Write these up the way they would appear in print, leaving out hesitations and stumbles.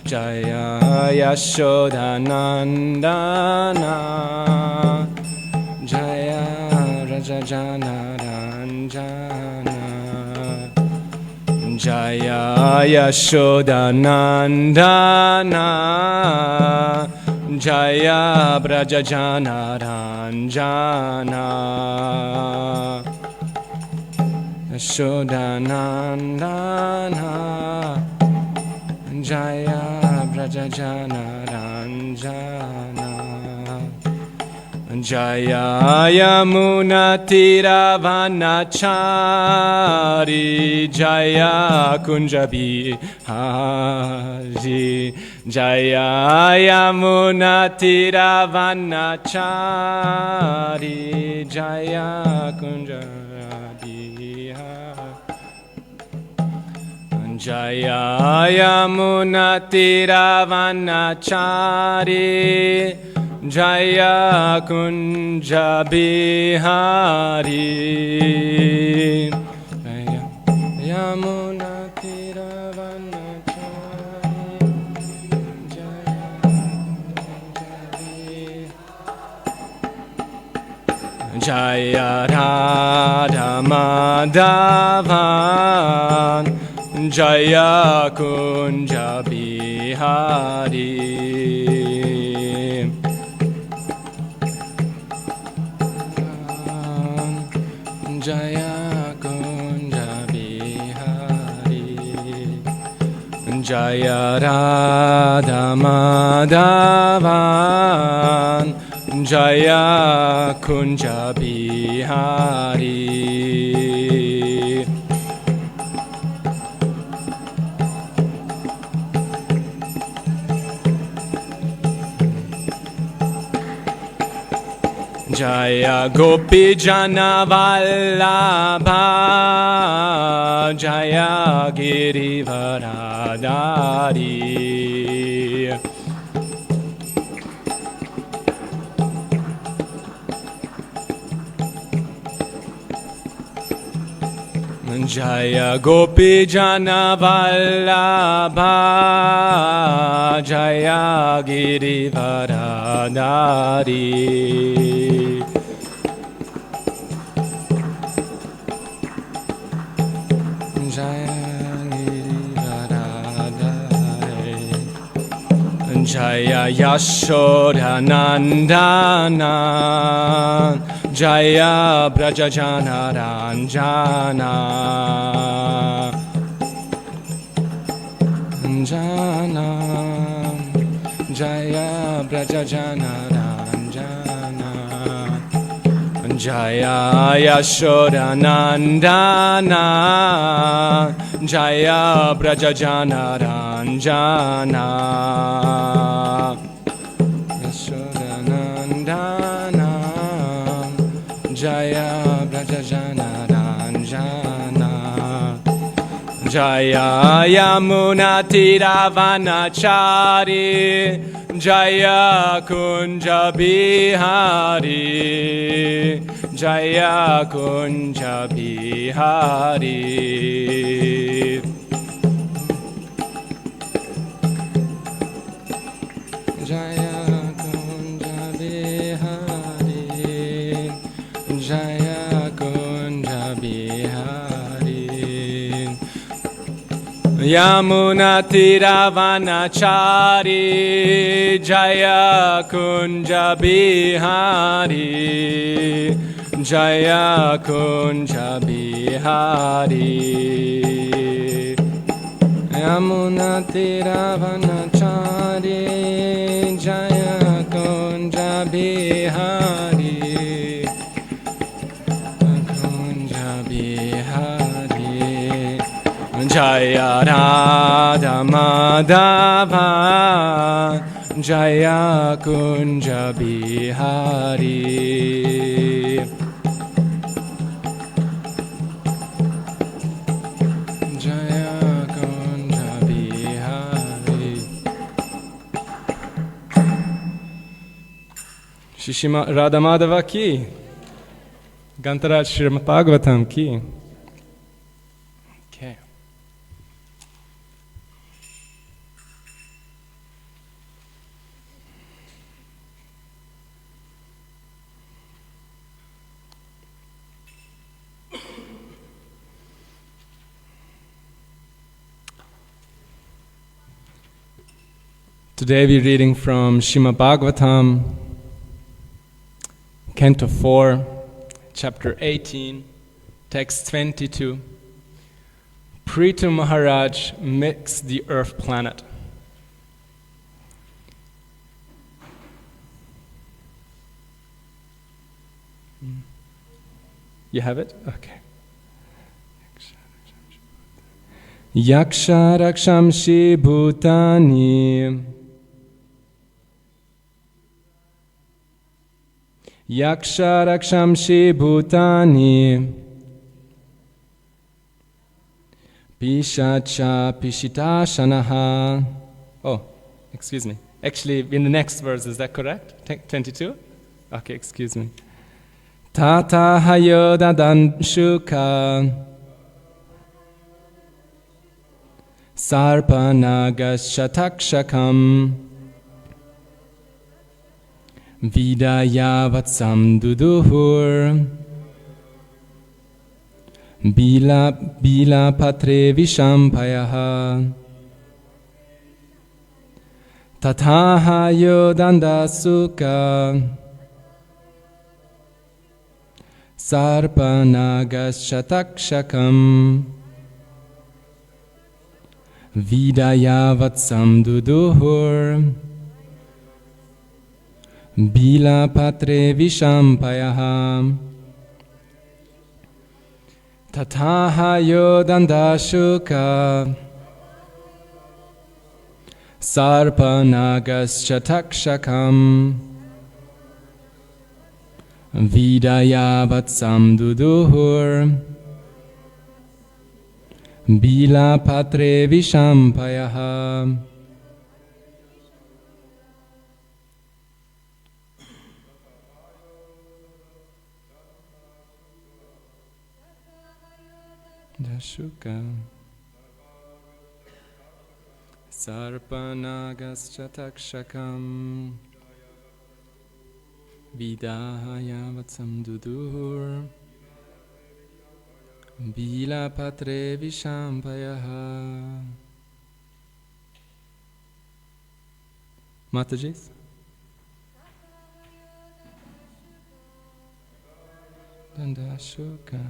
Jaya Yashodanandana Jaya Rajajana Ranjana Jaya Yashodanandana Jaya Brajajana Ranjana Yashodanandana Jaya Brajajana Ranjana Jaya Yamuna Tiravanachari Jaya Kunjabi Hari Jaya Yamuna Tiravanachari Jaya Kunjabi Jaya Yamuna Tiravanachari Jaya Kunja Bihari Jaya Yamuna Tiravanachari Jaya Kunja Bihari Jaya Radha Madhavan Jaya Kunja Bihari Jaya Kunja Bihari Jaya Radha Madhavan Jaya Kunja Bihari Jaya Gopi Jana Vallabha Jaya Girivaradari Jaya Gopi Jana Vallabha Jaya Girivaradari Jaya Yashodanandana Jaya Brajajana Ranjana Ranjana Jaya Brajajana Ranjana Jaya Yashodanandana Jaya Brajajana Ranjana Yashodanandana Jaya Brajajana Ranjana Jaya Yamuna Tiravanachari Jaya Kunja Bihari Jaya Kunja Bihari Jaya Kunja Bihari Jaya Kunja Bihari Yamuna Tiravanachari Jaya Kunja Bihari Jaya Kunja Bihari Yamuna Tiravanachari Jaya Kunja Bihari Kunja Bihari Jaya Radha Madhava Jaya Kunja Bihari Shishima Radha Madhava ki, Gantaraj Srimad Bhagavatam ki. Okay. Today we're reading from Srimad Bhagavatam, Canto 4, Chapter 18, Text 22. Prithu Maharaj mixed the earth planet. You have it? Okay. Yaksha Rakshamshi Bhutani Yaksha Rakshamshi Bhutani Pishacha Pishitashanaha. Oh, excuse me. Actually, in the next verse, is that correct? 22? Okay, excuse me. Tata Hayodadan Shuka Sarpanagashatakshakam Vidayavatsam Duduhur Bila Patre Vishampayaha Tataha Yodanda Sukha Sarpanagashatakshakam Vidayavatsam Duduhur Bila Patre Vishampayaha Tataha Yodanda Shuka Sarpanagashatakshakam Vidayavatsam Duduhur Bila Patre Vishampayaha. Dashuka Sarpanagaschatakshakam Vidayavatsam Duduhur Bila Patre Vishampayaha. Matajis? Dandashuka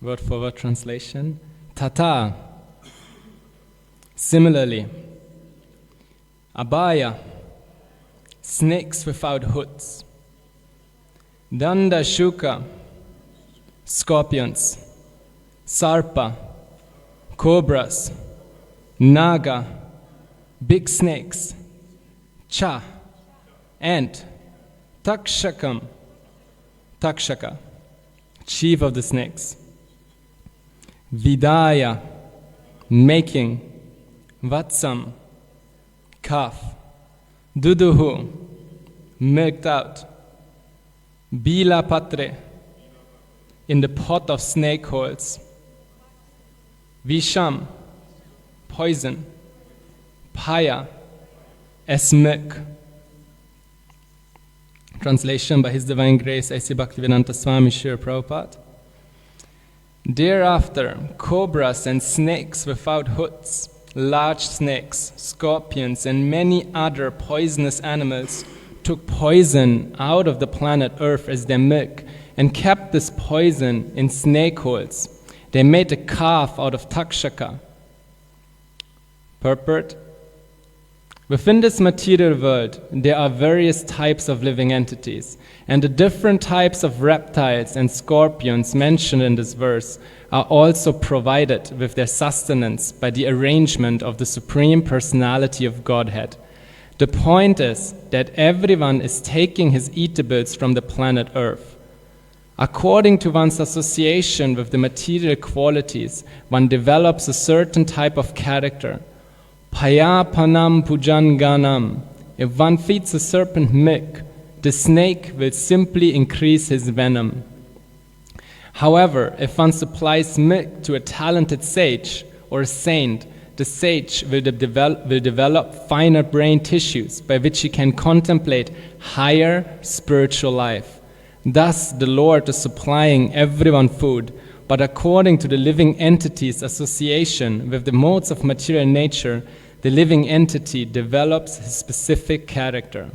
Word for word translation. Tata. Similarly. Abhaya. Snakes without hoods. Danda Shuka. Scorpions. Sarpa. Cobras. Naga. Big snakes. Cha. Ant. Takshakam. Takshaka. Chief of the snakes. Vidaya, making. Vatsam, calf. Duduhu, milked out. Bila patre, in the pot of snake holes. Visham, poison. Paya, as milk. Translation by His Divine Grace A.C. Bhaktivedanta Swami Srila Prabhupada. Thereafter, cobras and snakes without hoods, large snakes, scorpions, and many other poisonous animals took poison out of the planet Earth as their milk and kept this poison in snake holes. They made a calf out of takshaka, Purport. Within this material world, there are various types of living entities, and the different types of reptiles and scorpions mentioned in this verse are also provided with their sustenance by the arrangement of the Supreme Personality of Godhead. The point is that everyone is taking his eatables from the planet Earth. According to one's association with the material qualities, one develops a certain type of character. Payapanam pujanganam. If one feeds a serpent milk, the snake will simply increase his venom. However, if one supplies milk to a talented sage or a saint, the sage will develop finer brain tissues by which he can contemplate higher spiritual life. Thus, the Lord is supplying everyone food, but according to the living entity's association with the modes of material nature, the living entity develops his specific character.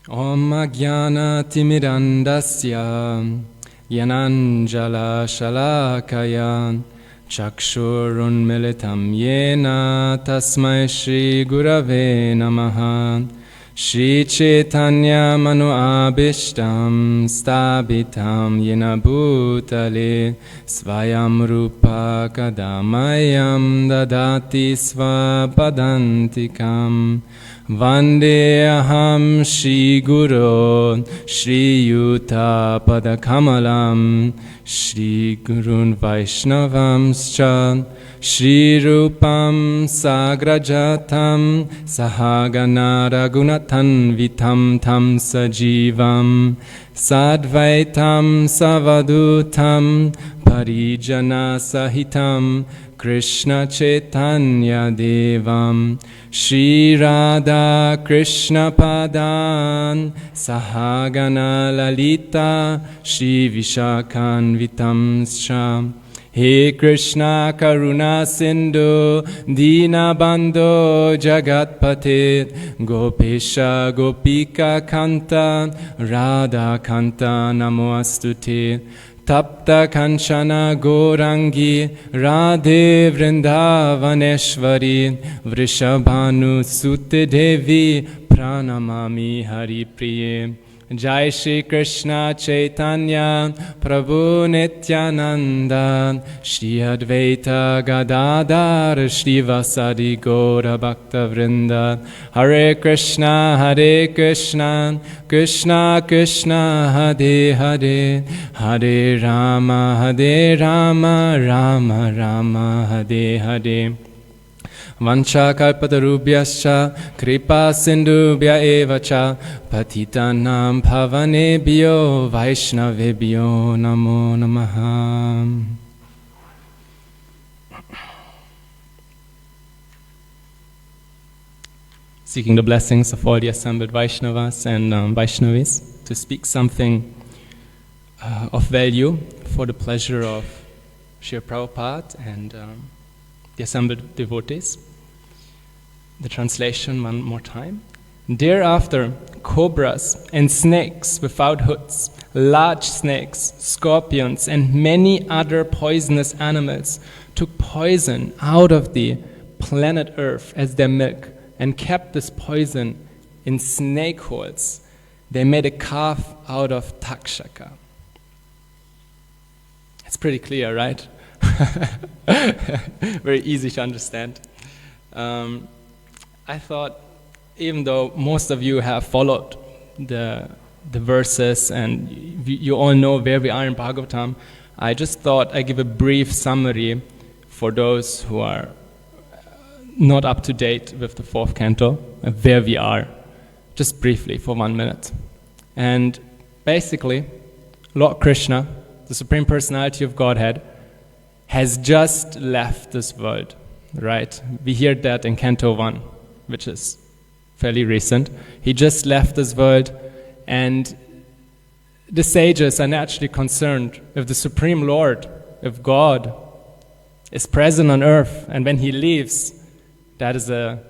Om Jnana Timirandasya Yananjala Shalakaya Chakshurun Militam Yena Tasmai Shri Gurave Namaha Shri Chaitanya Manu Abhishtam Stabitam Yena Bhutale Svayam Rupa Kadamayam Dadati Svapadantikam Vande aham Shri Guru Shri Yuta Padakamalam Shri Gurun Vaishnavamscha Shri Rupam Sagrajatam Sahagana Raghunathan Vitam Tam Sajivam Sadvaitam Savadutam Parijana Sahitam Krishna Chaitanya Devam Shri Radha Krishna Padan Sahagana Lalita Shri Vishakhan Vitamscha He Krishna Karuna Sindhu Dina Bandho Jagatpate Gopesha Gopika Kanta Radha Kanta Namoastute Tapta Kanchana Gorangi Radhe Vrindavaneshwari Vrishabhanu Sute Devi Pranamami Hari Priye Jai Shri Krishna Chaitanya Prabhu Nityananda Shri Advaita Gadadhar Shri Vasadi Gaura Bhakta Vrinda Hare Krishna Krishna Krishna Hare Hare Hare Rama Rama Rama Hare Hare Vancha kalpatarubhyascha kripa sindhubhya evacha patitanam pavanebhyo vaishnavebhyo namo namaha. Seeking the blessings of all the assembled Vaishnavas and Vaishnavis to speak something of value for the pleasure of Srila Prabhupada and the assembled devotees. The translation one more time. Thereafter, cobras and snakes without hoods, large snakes, scorpions, and many other poisonous animals took poison out of the planet Earth as their milk and kept this poison in snake holes. They made a calf out of takshaka. It's pretty clear, right? Very easy to understand. I thought, even though most of you have followed the verses and you all know where we are in Bhagavatam, I just thought I'd give a brief summary for those who are not up to date with the fourth canto, where we are, just briefly for 1 minute. And basically, Lord Krishna, the Supreme Personality of Godhead, has just left this world, right? We hear that in Canto 1, which is fairly recent. He just left this world, and the sages are naturally concerned if the Supreme Lord, if God, is present on earth, and when he leaves, that is a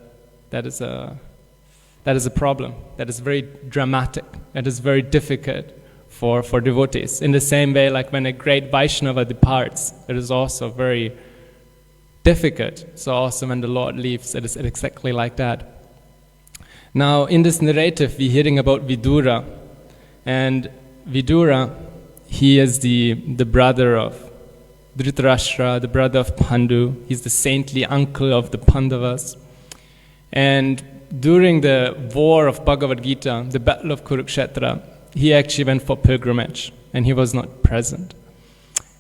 problem. That is very dramatic. That is very difficult for devotees. In the same way, like when a great Vaishnava departs, it is also very difficult. So also when the Lord leaves, it is exactly like that. Now, in this narrative, we're hearing about Vidura. And Vidura, he is the brother of Dhritarashtra, the brother of Pandu. He's the saintly uncle of the Pandavas. And during the war of Bhagavad Gita, the battle of Kurukshetra, he actually went for pilgrimage, and he was not present.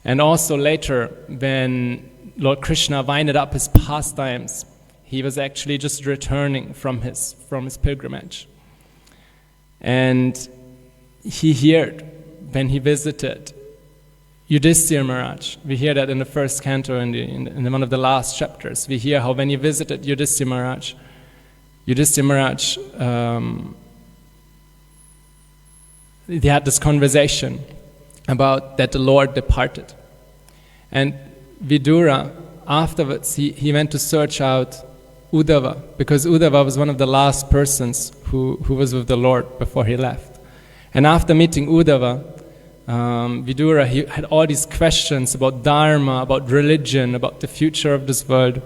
And also later, when Lord Krishna winded up his pastimes, he was actually just returning from his pilgrimage. And he heard, when he visited Yudhishthira Maharaj, we hear that in the first canto, in one of the last chapters, we hear how when he visited Yudhishthira Maharaj, they had this conversation about that the Lord departed. And Vidura, afterwards, he went to search out Uddhava, because Uddhava was one of the last persons who was with the Lord before he left. And after meeting Uddhava, Vidura, he had all these questions about Dharma, about religion, about the future of this world.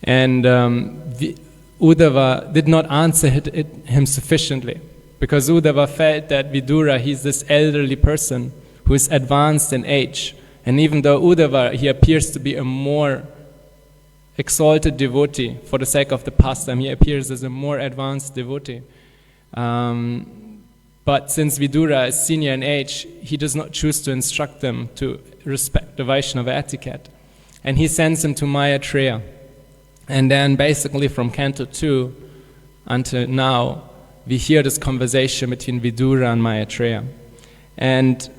And Uddhava did not answer him sufficiently, because Uddhava felt that Vidura, he's this elderly person who is advanced in age. And even though Uddhava, he appears to be a more exalted devotee for the sake of the pastime, he appears as a more advanced devotee. But since Vidura is senior in age, he does not choose to instruct them to respect the Vaishnava etiquette. And he sends him to Maitreya. And then basically from Canto 2 until now, we hear this conversation between Vidura and Maitreya. And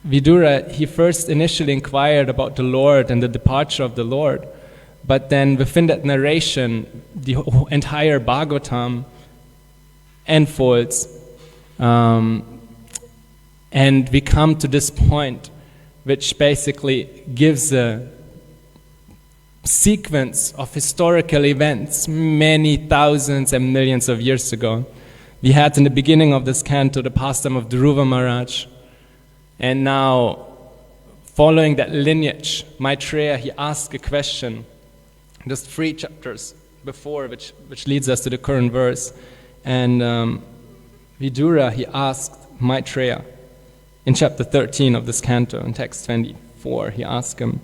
Vidura, he first initially inquired about the Lord and the departure of the Lord. But then within that narration, the entire Bhagavatam unfolds. And we come to this point, which basically gives a sequence of historical events many thousands and millions of years ago. We had in the beginning of this canto the pastime of Dhruva Maharaj, and now following that lineage, Maitreya, he asked a question just 3 chapters before, which leads us to the current verse. And Vidura, he asked Maitreya in chapter 13 of this canto, in text 24, he asked him,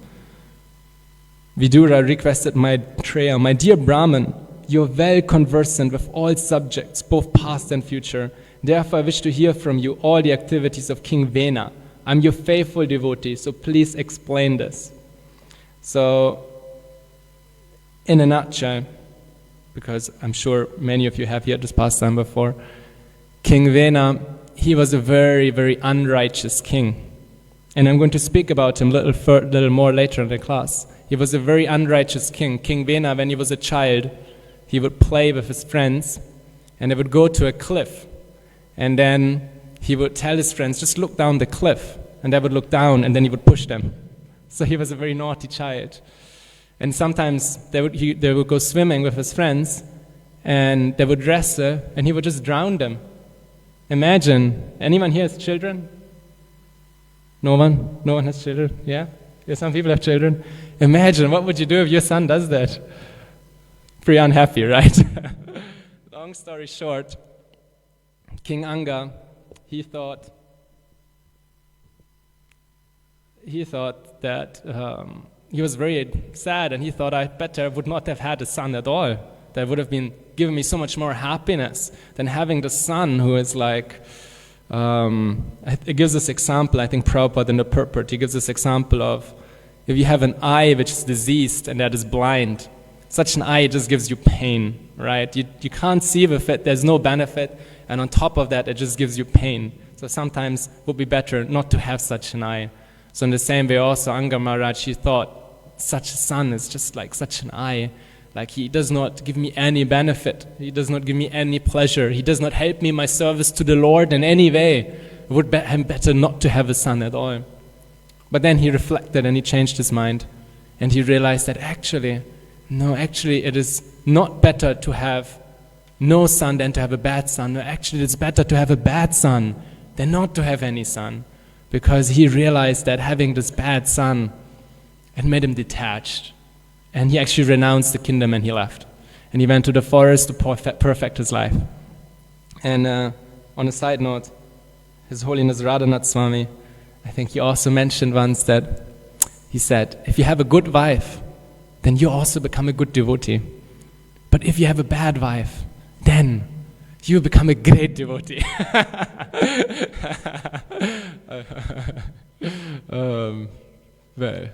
Vidura requested Maitreya, "My dear Brahman, you are well conversant with all subjects, both past and future. Therefore, I wish to hear from you all the activities of King Vena. I'm your faithful devotee, so please explain this." So, in a nutshell, because I'm sure many of you have heard this pastime before, King Vena, he was a very, very unrighteous king. And I'm going to speak about him a little more later in the class. He was a very unrighteous king. King Vena, when he was a child, he would play with his friends, and they would go to a cliff. And then he would tell his friends, just look down the cliff. And they would look down, and then he would push them. So he was a very naughty child. And sometimes they would go swimming with his friends, and they would wrestle, and he would just drown them. Imagine, anyone here has children? No one? No one has children? Yeah? Yeah, some people have children. Imagine, what would you do if your son does that? Pretty unhappy, right? Long story short, King Anga, he thought that he was very sad, and he thought I would not have had a son at all. That would have been given me so much more happiness than having the son who is like, it gives this example, I think Prabhupada in the purport, he gives this example of if you have an eye which is diseased and that is blind, such an eye just gives you pain, right? You can't see with it, there's no benefit, and on top of that, it just gives you pain. So sometimes it would be better not to have such an eye. So in the same way also, Anga Maharaj, he thought, such a son is just like such an eye. Like he does not give me any benefit. He does not give me any pleasure. He does not help me in my service to the Lord in any way. It would be better not to have a son at all. But then he reflected and he changed his mind. And he realized that actually it is not better to have no son than to have a bad son. No, actually it's better to have a bad son than not to have any son, because he realized that having this bad son, it made him detached. And he actually renounced the kingdom and he left. And he went to the forest to perfect his life. And on a side note, His Holiness Radhanath Swami, I think he also mentioned once that he said, if you have a good wife, then you also become a good devotee. But if you have a bad wife, then you become a great devotee. Well,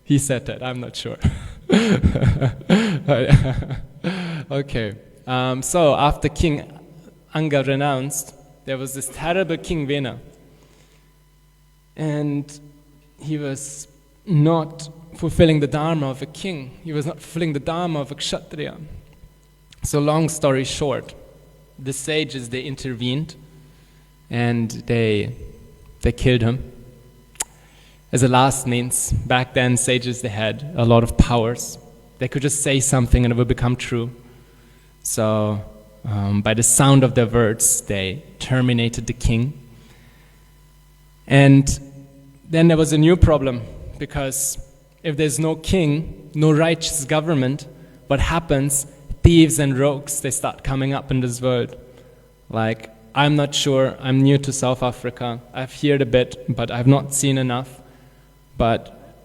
he said that, I'm not sure. Okay, so after King Anga renounced, there was this terrible King Vena. And he was not fulfilling the dharma of a king. He was not fulfilling the dharma of a kshatriya. So long story short, the sages, they intervened and they killed him. As a last means, back then sages, they had a lot of powers. They could just say something and it would become true. So by the sound of their words, they terminated the king. And then there was a new problem, because if there's no king, no righteous government, what happens? Thieves and rogues, they start coming up in this world. Like, I'm not sure, I'm new to South Africa, I've heard a bit, but I've not seen enough. But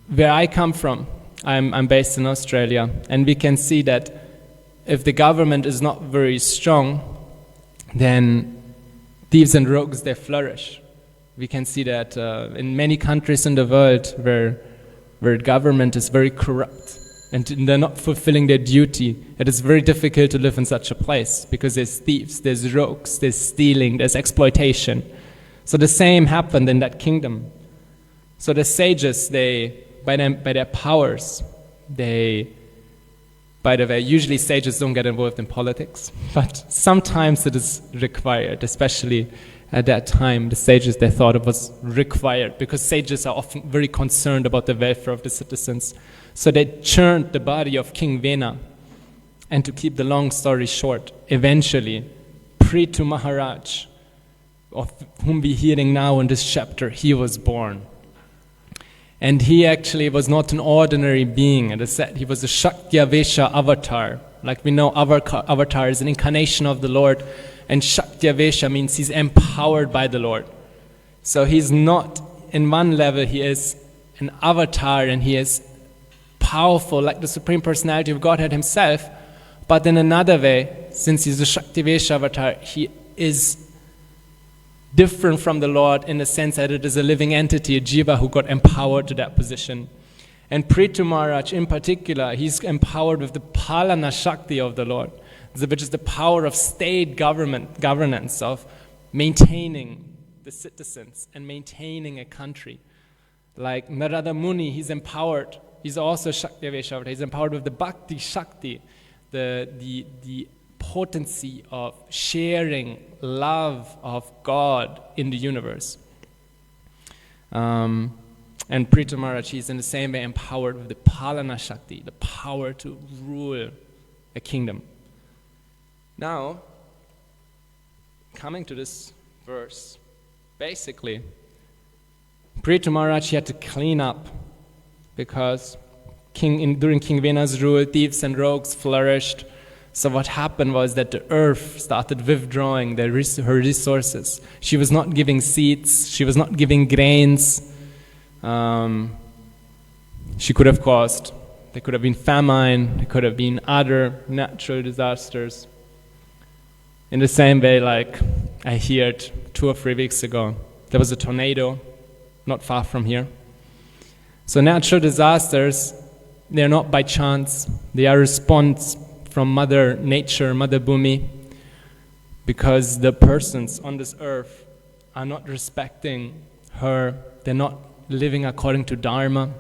where I come from, I'm based in Australia, and we can see that if the government is not very strong, then thieves and rogues, they flourish. We can see that in many countries in the world where government is very corrupt and they're not fulfilling their duty, it is very difficult to live in such a place, because there's thieves, there's rogues, there's stealing, there's exploitation. So the same happened in that kingdom. So the sages, they, by their powers, they, by the way, usually sages don't get involved in politics, but sometimes it is required, especially at that time, the sages, they thought it was required, because sages are often very concerned about the welfare of the citizens. So they churned the body of King Vena. And to keep the long story short, eventually, Prithu Maharaj, of whom we're hearing now in this chapter, he was born. And he actually was not an ordinary being. It is said he was a Shaktya-vesha avatar. Like we know, avatar is an incarnation of the Lord. And Shaktya-vesha means he's empowered by the Lord. So he's not, in one level, he is an avatar and he is powerful like the Supreme Personality of Godhead himself. But in another way, since he's a Shaktya-vesha avatar, he is different from the Lord in the sense that it is a living entity, a jiva who got empowered to that position. And Prithu Maharaj in particular, he's empowered with the Palana Shakti of the Lord, which is the power of state governance, of maintaining the citizens and maintaining a country. Like Narada Muni, he's empowered, he's also Shaktya-vesha, he's empowered with the Bhakti Shakti, the potency of sharing love of God in the universe. And Prithu Maharaj, he's in the same way empowered with the Palana Shakti, the power to rule a kingdom. Now, coming to this verse, basically, Prithu Maharaj, he had to clean up, because during King Vena's rule, thieves and rogues flourished. So what happened was that the earth started withdrawing her resources. She was not giving seeds, she was not giving grains. She could have caused, there could have been famine, there could have been other natural disasters. In the same way, like I heard 2 or 3 weeks ago, there was a tornado not far from here. So natural disasters, they're not by chance, they are a response from Mother Nature, Mother Bhumi, because the persons on this earth are not respecting her, they're not living according to Dharma.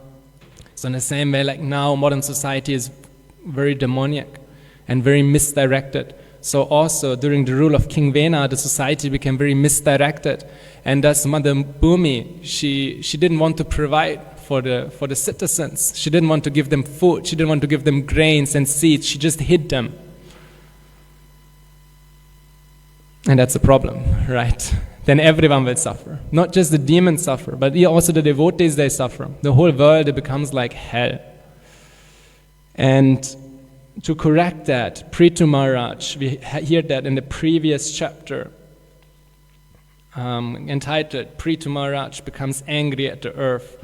So in the same way, like now, modern society is very demoniac and very misdirected. So also, during the rule of King Vena, the society became very misdirected. And thus Mother Bhumi, she didn't want to provide for the citizens. She didn't want to give them food. She didn't want to give them grains and seeds. She just hid them. And that's a problem, right? Then everyone will suffer. Not just the demons suffer, but also the devotees, they suffer. The whole world, it becomes like hell. And to correct that, Prithu Maharaj, we heard that in the previous chapter, entitled Prithu Maharaj becomes angry at the earth.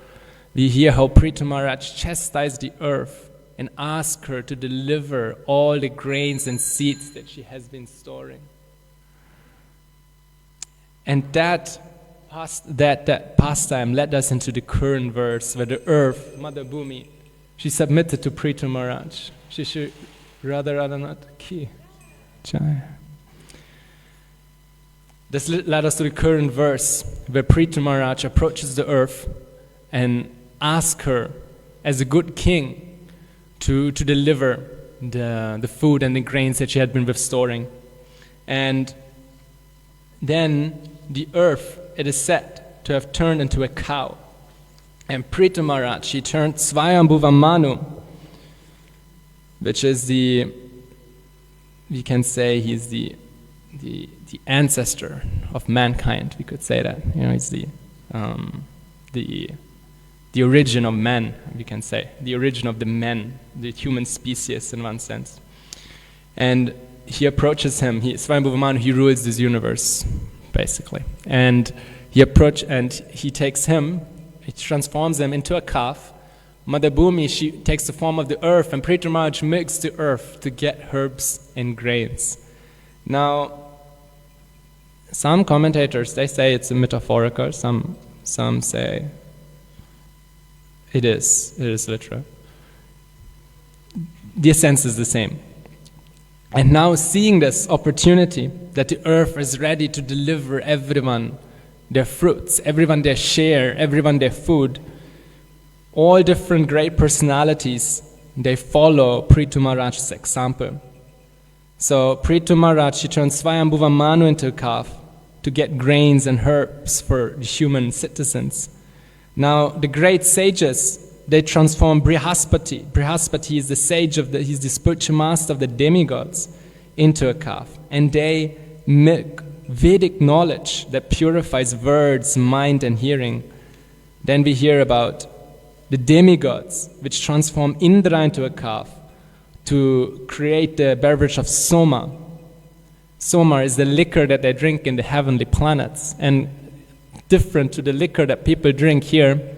We hear how Prithu Maharaj chastised the earth and asked her to deliver all the grains and seeds that she has been storing. And that pastime led us into the current verse where the earth, Mother Bhumi, she submitted to Prithu Maharaj. She should rather not ki. Jai. This led us to the current verse where Prithu Maharaj approaches the earth and asks her, as a good king, to deliver the food and the grains that she had been storing. And then the earth, it is said to have turned into a cow. And Prithu Maharaj, he turned Swayambhuva Manu, which is we can say he's the ancestor of mankind. We could say that. He's the origin of man, we can say. The origin of the men, the human species in one sense. And he approaches him. Swayambhuva Manu, he rules this universe, basically. And he takes him, he transforms him into a calf. Mother Bhumi, she takes the form of the earth, and Prithu Maharaj milks the earth to get herbs and grains. Now, some commentators, they say it's metaphorical. Some say it is literal. The essence is the same. And now, seeing this opportunity that the earth is ready to deliver everyone their fruits, everyone their share, everyone their food, all different great personalities, they follow Prithu Maharaj's example. So Prithu Maharaj, she turns Swayambhuva Manu into a calf to get grains and herbs for the human citizens. Now, the great sages, they transform Brihaspati. Brihaspati is the sage he's the spiritual master of the demigods, into a calf. And they milk Vedic knowledge that purifies words, mind, and hearing. Then we hear about the demigods, which transform Indra into a calf to create the beverage of Soma. Soma is the liquor that they drink in the heavenly planets. And different to the liquor that people drink here,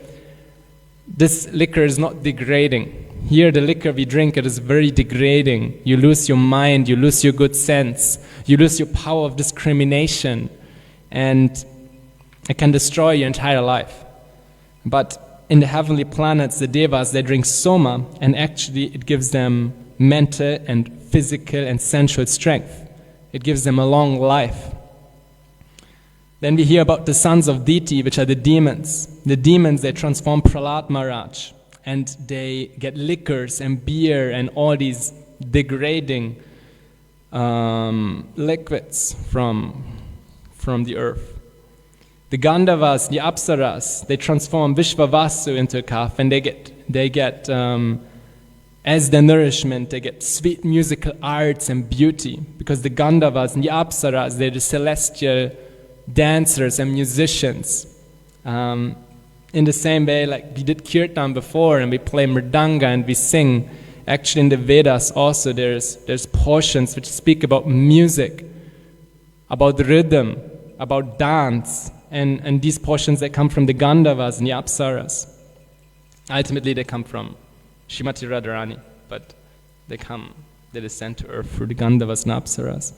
this liquor is not degrading. Here, the liquor we drink, it is very degrading. You lose your mind, you lose your good sense, you lose your power of discrimination, and it can destroy your entire life. But in the heavenly planets, the devas, they drink soma, and actually it gives them mental and physical and sensual strength. It gives them a long life. Then we hear about the sons of Diti, which are the demons. The demons, they transform Prahlad Maharaj, and they get liquors and beer and all these degrading liquids from the earth. The Gandhavas, the Apsaras, they transform Vishvavasu into a calf, and they get as their nourishment, they get sweet musical arts and beauty, because the Gandhavas and the Apsaras, they're the celestial dancers and musicians. In the same way, like we did kirtan before, and we play mridanga and we sing. Actually, in the Vedas also, there's portions which speak about music, about rhythm, about dance, and these portions that come from the Gandhavas and the Apsaras. Ultimately, they come from Srimati Radharani, but they descend to earth through the Gandhavas and Apsaras.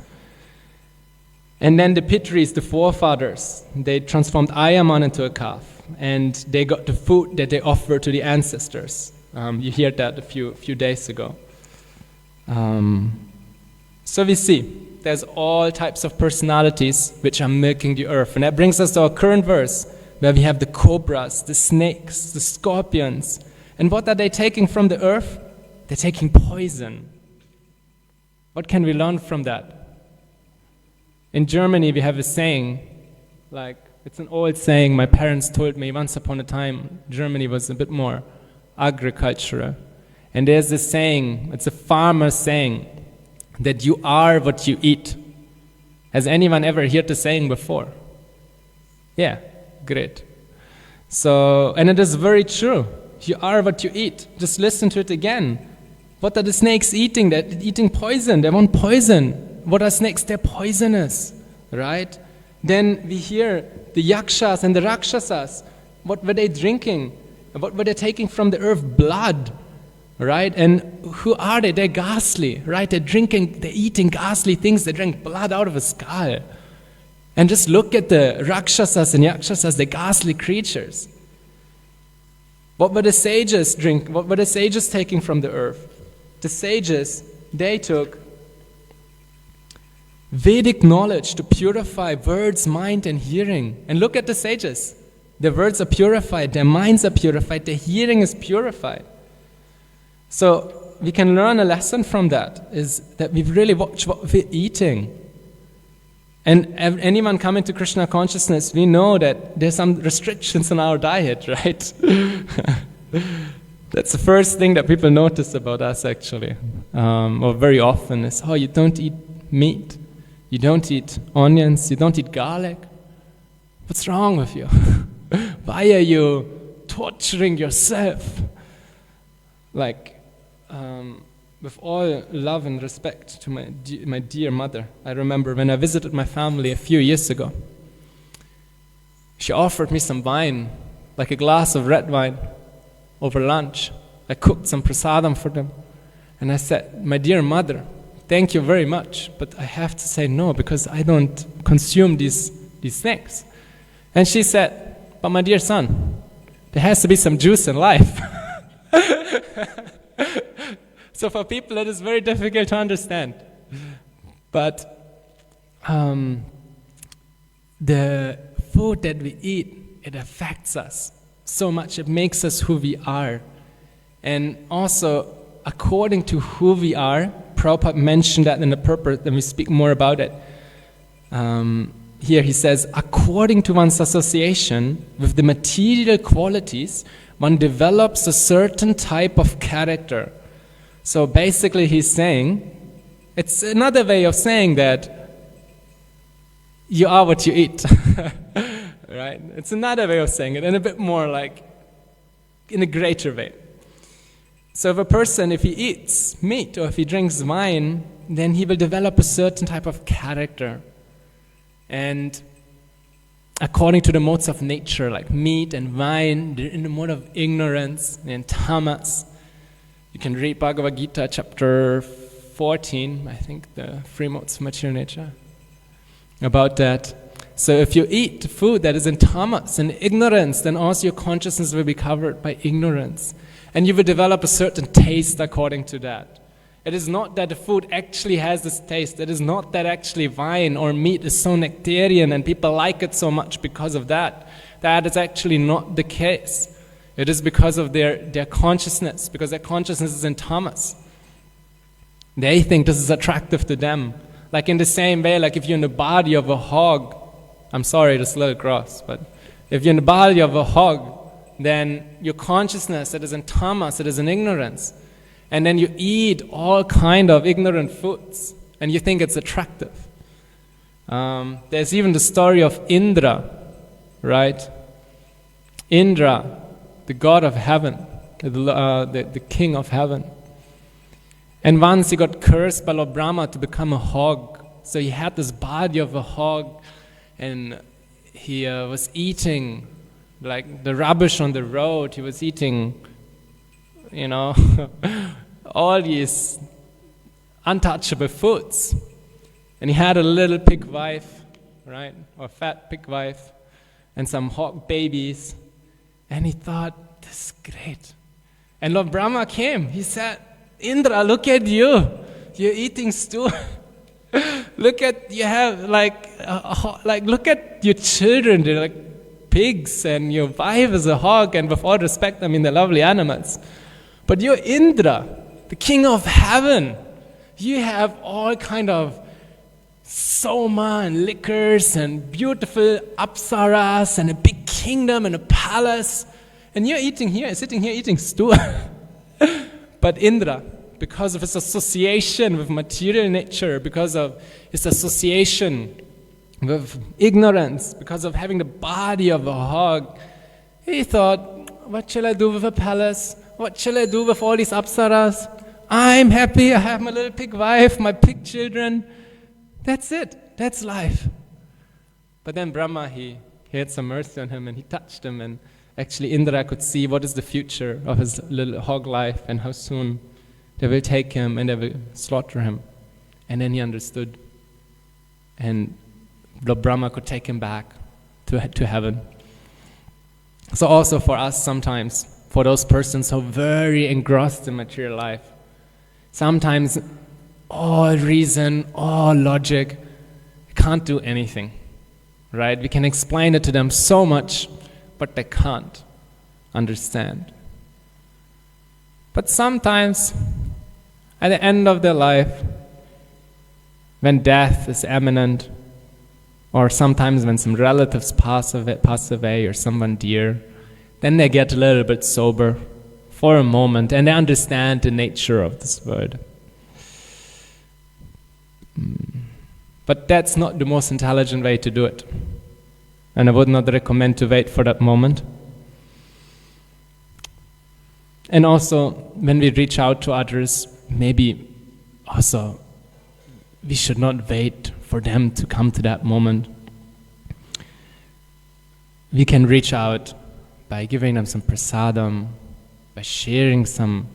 And then the Pitris, the forefathers, they transformed Ayaman into a calf, and they got the food that they offered to the ancestors. You heard that a few days ago. So we see there's all types of personalities which are milking the earth. And that brings us to our current verse, where we have the cobras, the snakes, the scorpions. And what are they taking from the earth? They're taking poison. What can we learn from that? In Germany, we have a saying, like, it's an old saying my parents told me once upon a time. Germany was a bit more agricultural. And there's this saying, it's a farmer saying, that you are what you eat. Has anyone ever heard the saying before? Yeah, great. So, and it is very true. You are what you eat. Just listen to it again. What are the snakes eating? They're eating poison. They want poison. What are snakes? They're poisonous, right? Then we hear the yakshas and the rakshasas. What were they drinking? What were they taking from the earth? Blood, right? And who are they? They're ghastly, right? They're eating ghastly things. They drink blood out of a skull. And just look at the rakshasas and yakshasas, the ghastly creatures. What were the sages drink? What were the sages taking from the earth? The sages, they took Vedic knowledge to purify words, mind, and hearing. And look at the sages. Their words are purified, their minds are purified, their hearing is purified. So we can learn a lesson from that, is that we really watch what we're eating. And anyone coming to Krishna consciousness, we know that there's some restrictions on our diet, right? That's the first thing that people notice about us, actually. Or very often is, oh, you don't eat meat. You don't eat onions. You don't eat garlic. What's wrong with you? Why are you torturing yourself? Like, with all love and respect to my dear mother, I remember when I visited my family a few years ago, she offered me some wine, like a glass of red wine, over lunch. I cooked some prasadam for them. And I said, my dear mother, thank you very much, but I have to say no, because I don't consume these things. And she said, but my dear son, there has to be some juice in life. So for people it is very difficult to understand. But the food that we eat, it affects us so much. It makes us who we are. And also, according to who we are, Prabhupada mentioned that in the purport, and we speak more about it. Here he says, according to one's association with the material qualities, one develops a certain type of character. So basically he's saying, it's another way of saying that you are what you eat. Right? It's another way of saying it, and a bit more like, in a greater way. So if a person, if he eats meat or if he drinks wine, then he will develop a certain type of character. And according to the modes of nature, like meat and wine, they're in the mode of ignorance and tamas. You can read Bhagavad Gita chapter 14, I think, the three modes of material nature, about that. So if you eat food that is in tamas, in ignorance, then also your consciousness will be covered by ignorance. And you will develop a certain taste according to that. It is not that the food actually has this taste. It is not that actually wine or meat is so nectarian and people like it so much because of that. That is actually not the case. It is because of their consciousness, because their consciousness is in tamas. They think this is attractive to them. Like in the same way, like if you're in the body of a hog, I'm sorry, it's a little gross, but if you're in the body of a hog, then your consciousness, it is in tamas, it is in ignorance. And then you eat all kind of ignorant foods, and you think it's attractive. There's even the story of Indra, right? Indra, the god of heaven, the king of heaven. And once he got cursed by Lord Brahma to become a hog. So he had this body of a hog, and he was eating like the rubbish on the road. He was eating, all these untouchable foods. And he had a little pig wife, right? Or fat pig wife, and some hog babies. And he thought, this is great. And Lord Brahma came. He said, Indra, look at you. You're eating stew. Look at, you have look at your children. They're like pigs, and your wife is a hog. And with all respect, I mean, they're lovely animals. But you're Indra, the king of heaven. You have all kind of soma and liquors and beautiful apsaras and a big kingdom and a palace. And you're sitting here eating stew. But Indra, because of his association with material nature, because of his association with ignorance, because of having the body of a hog. He thought, what shall I do with a palace? What shall I do with all these apsaras? I'm happy, I have my little pig wife, my pig children. That's it, that's life. But then Brahma, he had some mercy on him and he touched him, and actually Indra could see what is the future of his little hog life and how soon they will take him and they will slaughter him. And then he understood. And Brahma could take him back to heaven. So also for us sometimes, for those persons who are very engrossed in material life, sometimes all reason, all logic can't do anything, right? We can explain it to them so much, but they can't understand. But sometimes, at the end of their life, when death is imminent, or sometimes when some relatives pass away, or someone dear, then they get a little bit sober for a moment, and they understand the nature of this world. But that's not the most intelligent way to do it. And I would not recommend to wait for that moment. And also, when we reach out to others, maybe also we should not wait for them to come to that moment. We can reach out by giving them some prasadam, by sharing some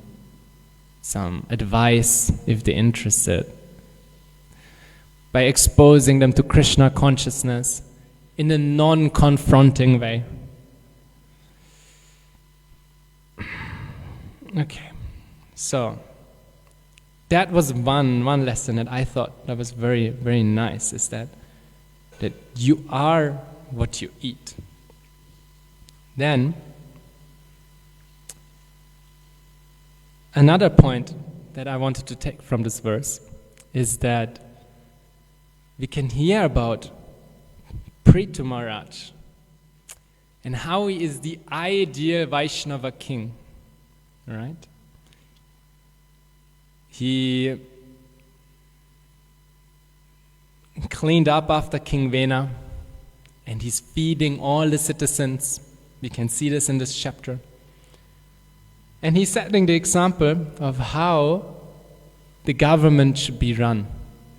advice if they're interested, by exposing them to Krishna consciousness in a non-confronting way. Okay, so that was one lesson that I thought that was very, very nice, is that you are what you eat. Then, another point that I wanted to take from this verse is that we can hear about Prithu Maharaj and how he is the ideal Vaishnava king, right? He cleaned up after King Vena, and he's feeding all the citizens. We can see this in this chapter. And he's setting the example of how the government should be run.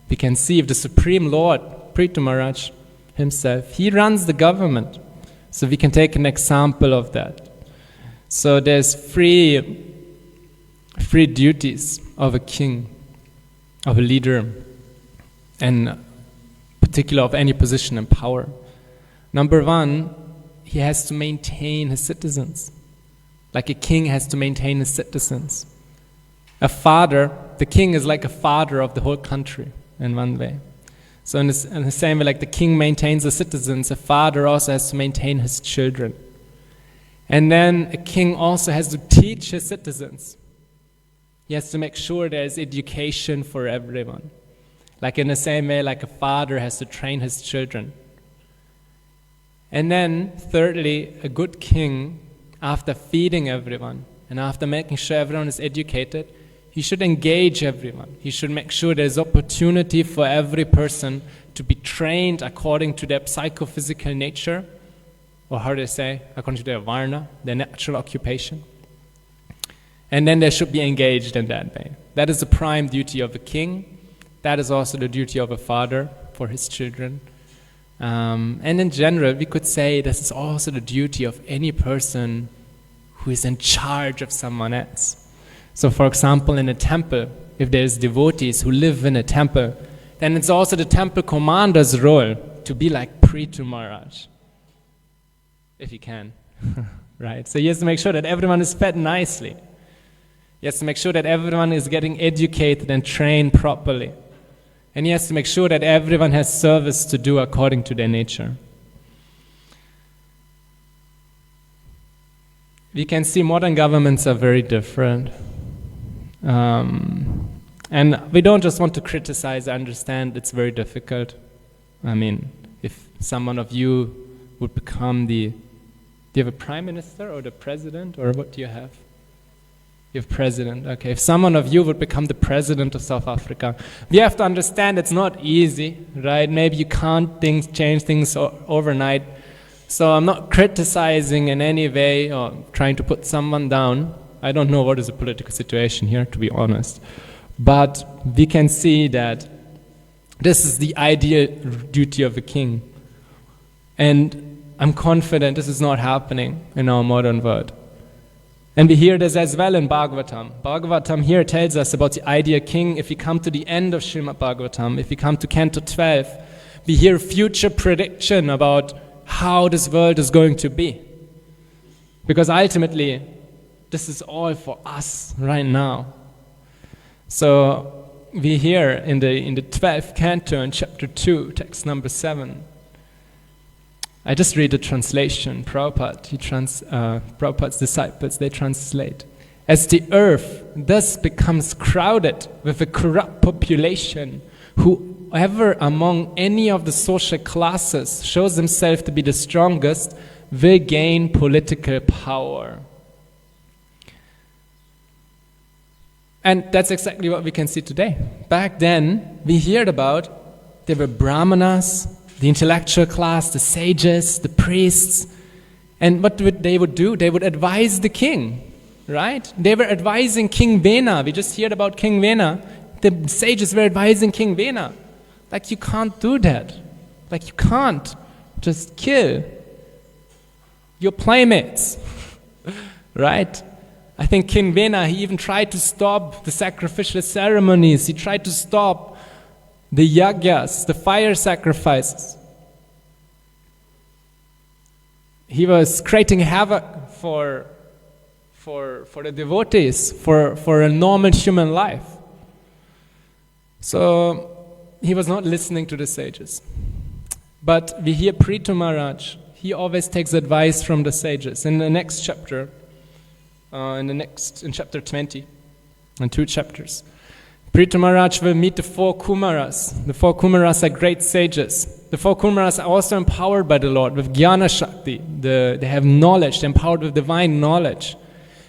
We can see if the Supreme Lord, Prithu Maharaj himself, he runs the government. So we can take an example of that. So there's three duties of a king, of a leader, and particular of any position and power. Number one, he has to maintain his citizens. Like a king has to maintain his citizens. A father, the king is like a father of the whole country in one way. So in the same way, like the king maintains the citizens, a father also has to maintain his children. And then a king also has to teach his citizens. He has to make sure there's education for everyone. Like in the same way, like a father has to train his children. And then, thirdly, a good king, after feeding everyone and after making sure everyone is educated, he should engage everyone. He should make sure there's opportunity for every person to be trained according to their psychophysical nature, or how do they say, according to their varna, their natural occupation. And then they should be engaged in that way. That is the prime duty of a king. That is also the duty of a father for his children. And in general, we could say this is also the duty of any person who is in charge of someone else. So for example, in a temple, if there's devotees who live in a temple, then it's also the temple commander's role to be like Prithu Maharaj, if he can, right? So he has to make sure that everyone is fed nicely. He has to make sure that everyone is getting educated and trained properly. And he has to make sure that everyone has service to do according to their nature. We can see modern governments are very different. And we don't just want to criticize, I understand it's very difficult. I mean, if someone of you would become do you have a prime minister or the president, or what do you have? If president, okay. If someone of you would become the president of South Africa, we have to understand it's not easy, right? Maybe you can't change things overnight. So I'm not criticizing in any way or trying to put someone down. I don't know what is the political situation here, to be honest. But we can see that this is the ideal duty of a king. And I'm confident this is not happening in our modern world. And we hear this as well in Bhagavatam. Bhagavatam here tells us about the ideal king. If we come to the end of Srimad Bhagavatam, if we come to Canto 12, we hear future prediction about how this world is going to be. Because ultimately, this is all for us right now. So we hear in the 12th canto in chapter 2, text number 7. I just read the translation. Prabhupada's disciples, they translate. As the earth thus becomes crowded with a corrupt population, whoever among any of the social classes shows himself to be the strongest will gain political power. And that's exactly what we can see today. Back then, we heard about there were brahmanas, the intellectual class, the sages, the priests. And what they would do? They would advise the king, right? They were advising King Vena. We just heard about King Vena. The sages were advising King Vena. Like, you can't do that. Like, you can't just kill your playmates, right? I think King Vena, he even tried to stop the sacrificial ceremonies. He tried to stop the yagyas, the fire sacrifices. He was creating havoc for the devotees, for a normal human life. So he was not listening to the sages. But we hear Prithu Maharaj, he always takes advice from the sages. In the next chapter, in chapter 20, in 2 chapters, Prithu Maharaj will meet the 4 Kumaras. The 4 Kumaras are great sages. The 4 Kumaras are also empowered by the Lord with Jnana Shakti. They have knowledge, they're empowered with divine knowledge.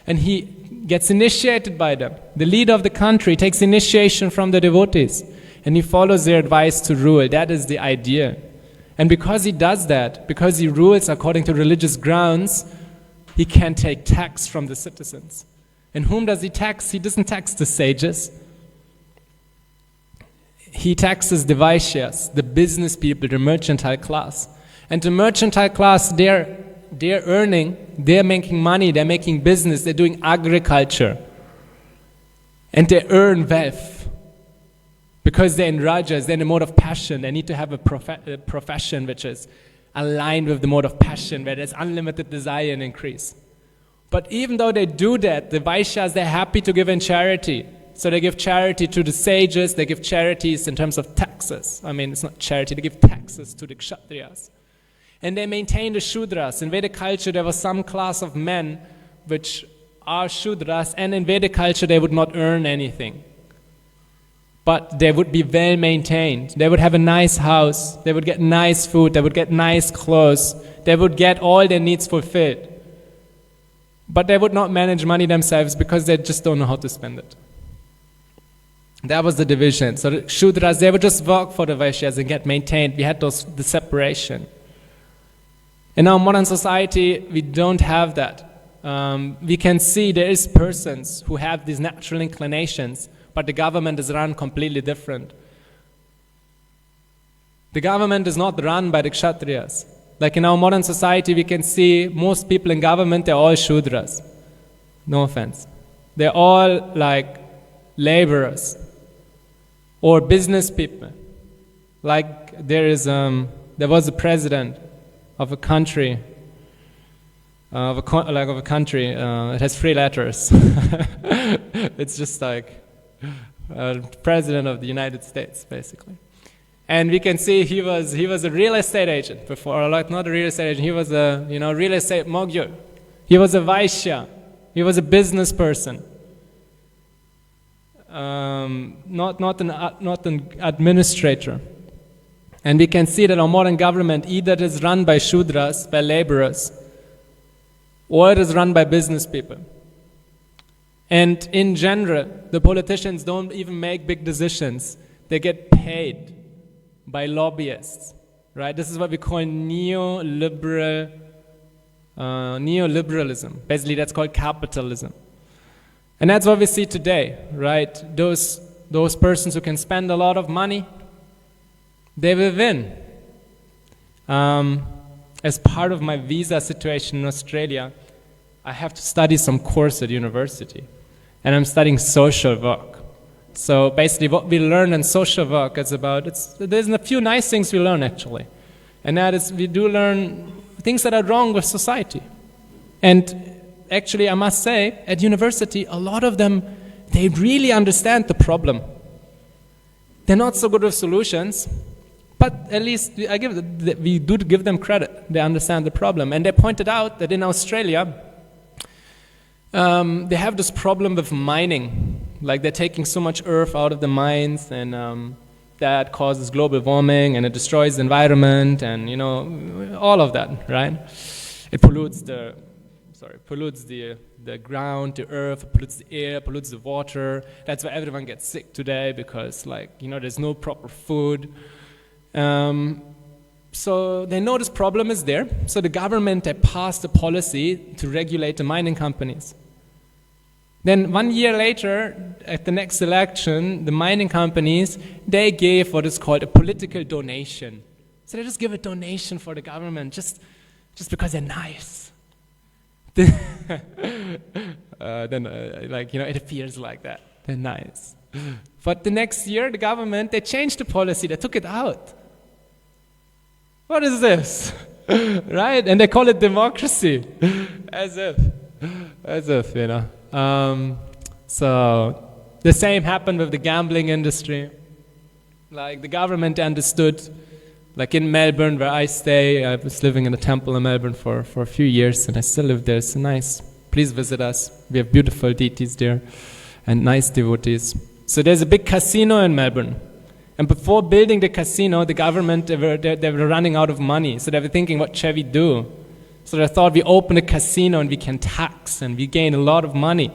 And he gets initiated by them. The leader of the country takes initiation from the devotees. And he follows their advice to rule. That is the idea. And because he does that, because he rules according to religious grounds, he can take tax from the citizens. And whom does he tax? He doesn't tax the sages. He taxes the Vaishyas, the business people, the mercantile class. And the mercantile class, they're earning, they're making money, they're making business, they're doing agriculture. And they earn wealth. Because they're in rajas, they're in a mode of passion. They need to have a profession which is aligned with the mode of passion, where there's unlimited desire and increase. But even though they do that, the Vaishyas, they're happy to give in charity. So they give charity to the sages, they give charities in terms of taxes. I mean, it's not charity, they give taxes to the Kshatriyas. And they maintain the Shudras. In Vedic culture, there was some class of men which are Shudras, and in Vedic culture, they would not earn anything. But they would be well maintained. They would have a nice house, they would get nice food, they would get nice clothes, they would get all their needs fulfilled. But they would not manage money themselves because they just don't know how to spend it. That was the division. So the Shudras, they would just work for the Vaishyas and get maintained. We had the separation. In our modern society, we don't have that. We can see there is persons who have these natural inclinations, but the government is run completely different. The government is not run by the Kshatriyas. Like in our modern society, we can see most people in government, they're all Shudras. No offense. They're all like laborers or business people. Like there was a president of a country, it has 3 letters. It's just like president of the United States, basically. And we can see he was a real estate agent before, like not a real estate agent. He was a real estate mogul. He was a Vaishya. He was a business person. Not an administrator. And we can see that our modern government either is run by Shudras, by laborers, or it is run by business people. And in general, the politicians don't even make big decisions. They get paid by lobbyists, right? This is what we call neoliberalism. Basically, that's called capitalism. And that's what we see today, right? Those persons who can spend a lot of money, they will win. As part of my visa situation in Australia, I have to study some course at university. And I'm studying social work. So basically what we learn in social work is there's a few nice things we learn actually. And that is we do learn things that are wrong with society. And actually I must say, at university, a lot of them, they really understand the problem. They're not so good with solutions, but at least we do give them credit. They understand the problem. And they pointed out that in Australia, they have this problem with mining. Like they're taking so much earth out of the mines, and that causes global warming, and it destroys the environment, and all of that, right? It pollutes the ground, the earth, it pollutes the air, pollutes the water. That's why everyone gets sick today, because there's no proper food. So they know this problem is there. So the government, they passed a policy to regulate the mining companies. Then 1 year later, at the next election, the mining companies, they gave what is called a political donation. So they just give a donation for the government just because they're nice. It appears like that. They're nice. But the next year, the government, they changed the policy. They took it out. What is this? Right? And they call it democracy. As if, So the same happened with the gambling industry. Like the government understood, like in Melbourne where I stay, I was living in a temple in Melbourne for a few years, and I still live there. It's nice. Please visit us. We have beautiful deities there and nice devotees. So there's a big casino in Melbourne. And before building the casino, the government, they were running out of money. So they were thinking, what shall we do? So they thought, we open a casino and we can tax and we gain a lot of money.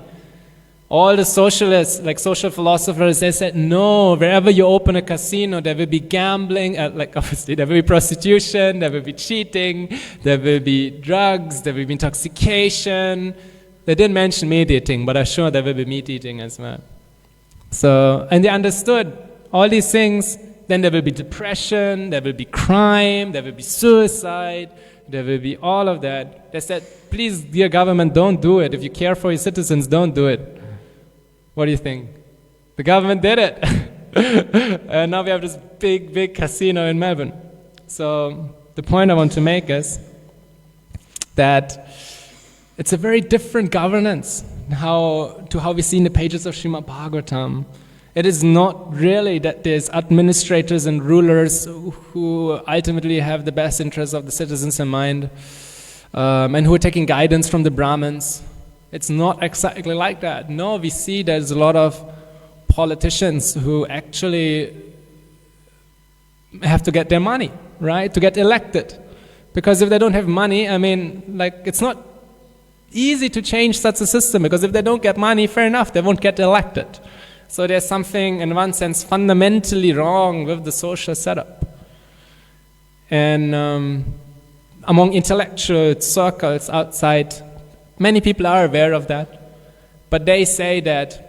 All the socialists, like social philosophers, they said, no, wherever you open a casino, there will be gambling, obviously there will be prostitution, there will be cheating, there will be drugs, there will be intoxication. They didn't mention meat eating, but I'm sure there will be meat eating as well. So, and they understood all these things. Then there will be depression, there will be crime, there will be suicide, there will be all of that. They said, please, dear government, don't do it. If you care for your citizens, don't do it. What do you think? The government did it. And now we have this big, big casino in Melbourne. So the point I want to make is that it's a very different governance to how we see in the pages of Srimad Bhagavatam. It is not really that there's administrators and rulers who ultimately have the best interests of the citizens in mind, and who are taking guidance from the Brahmins. It's not exactly like that. No, we see there's a lot of politicians who actually have to get their money, right, to get elected. Because if they don't have money, it's not easy to change such a system, because if they don't get money, fair enough, they won't get elected. So there's something, in one sense, fundamentally wrong with the social setup. And among intellectual circles outside, many people are aware of that. But they say that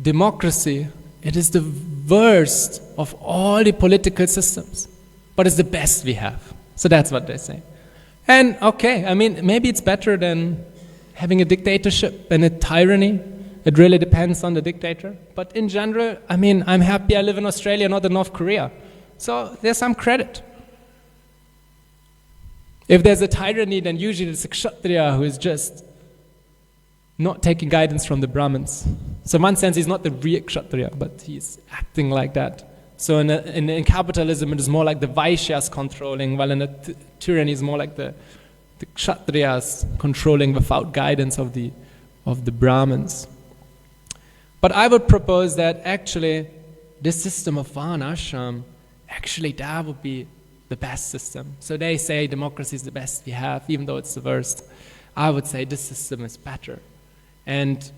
democracy, it is the worst of all the political systems, but it's the best we have. So that's what they say. And okay, maybe it's better than having a dictatorship and a tyranny. It really depends on the dictator. But in general, I'm happy I live in Australia, not in North Korea. So there's some credit. If there's a tyranny, then usually it's a kshatriya who is just not taking guidance from the Brahmins. So in one sense, he's not the real kshatriya, but he's acting like that. So in capitalism, it is more like the Vaishyas controlling, while in a tyranny, it's more like the kshatriyas controlling without guidance of the Brahmins. But I would propose that actually this system of varnashram, actually that would be the best system. So they say democracy is the best we have, even though it's the worst. I would say this system is better. And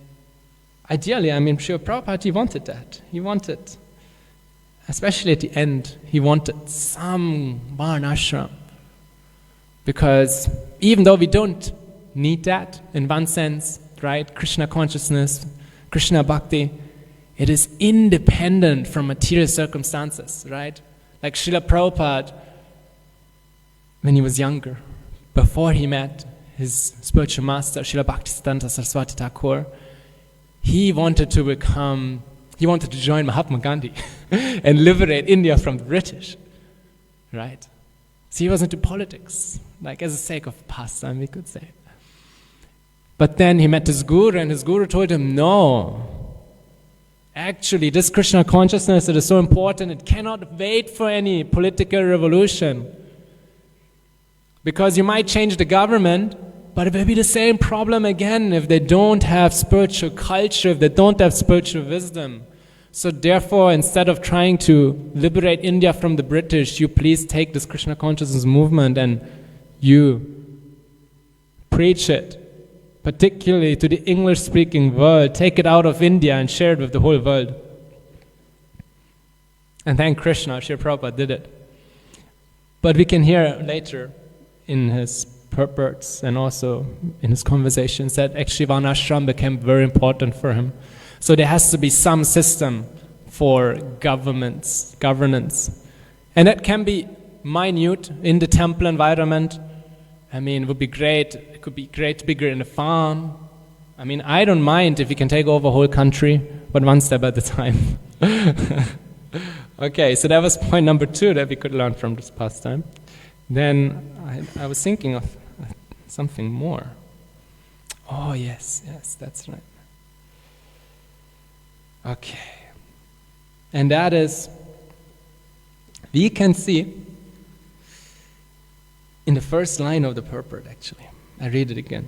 ideally, Srila Prabhupada, he wanted that. He wanted, especially at the end, he wanted some varnashram. Because even though we don't need that in one sense, right? Krishna consciousness, Krishna bhakti, it is independent from material circumstances, right? Like Srila Prabhupada, when he was younger, before he met his spiritual master, Srila Bhaktisiddhanta Saraswati Thakur, he wanted to join Mahatma Gandhi and liberate India from the British, right? So he was into politics, like as a sake of pastime, we could say. But then he met his guru, and his guru told him, no, actually, this Krishna consciousness, it is so important, it cannot wait for any political revolution. Because you might change the government, but it will be the same problem again if they don't have spiritual culture, if they don't have spiritual wisdom. So therefore, instead of trying to liberate India from the British, you please take this Krishna consciousness movement and you preach it, particularly to the English-speaking world. Take it out of India and share it with the whole world. And thank Krishna, Srila Prabhupada did it. But we can hear later in his purports and also in his conversations that actually Varnashram became very important for him. So there has to be some system for governance. And that can be minute in the temple environment. It would be great. It could be great bigger in a farm. I don't mind if you can take over a whole country, but one step at a time. Okay, so that was point number 2 that we could learn from this pastime. Then I was thinking of something more. Oh, yes, that's right. Okay. And that is, we can see in the first line of the purport, actually. I read it again.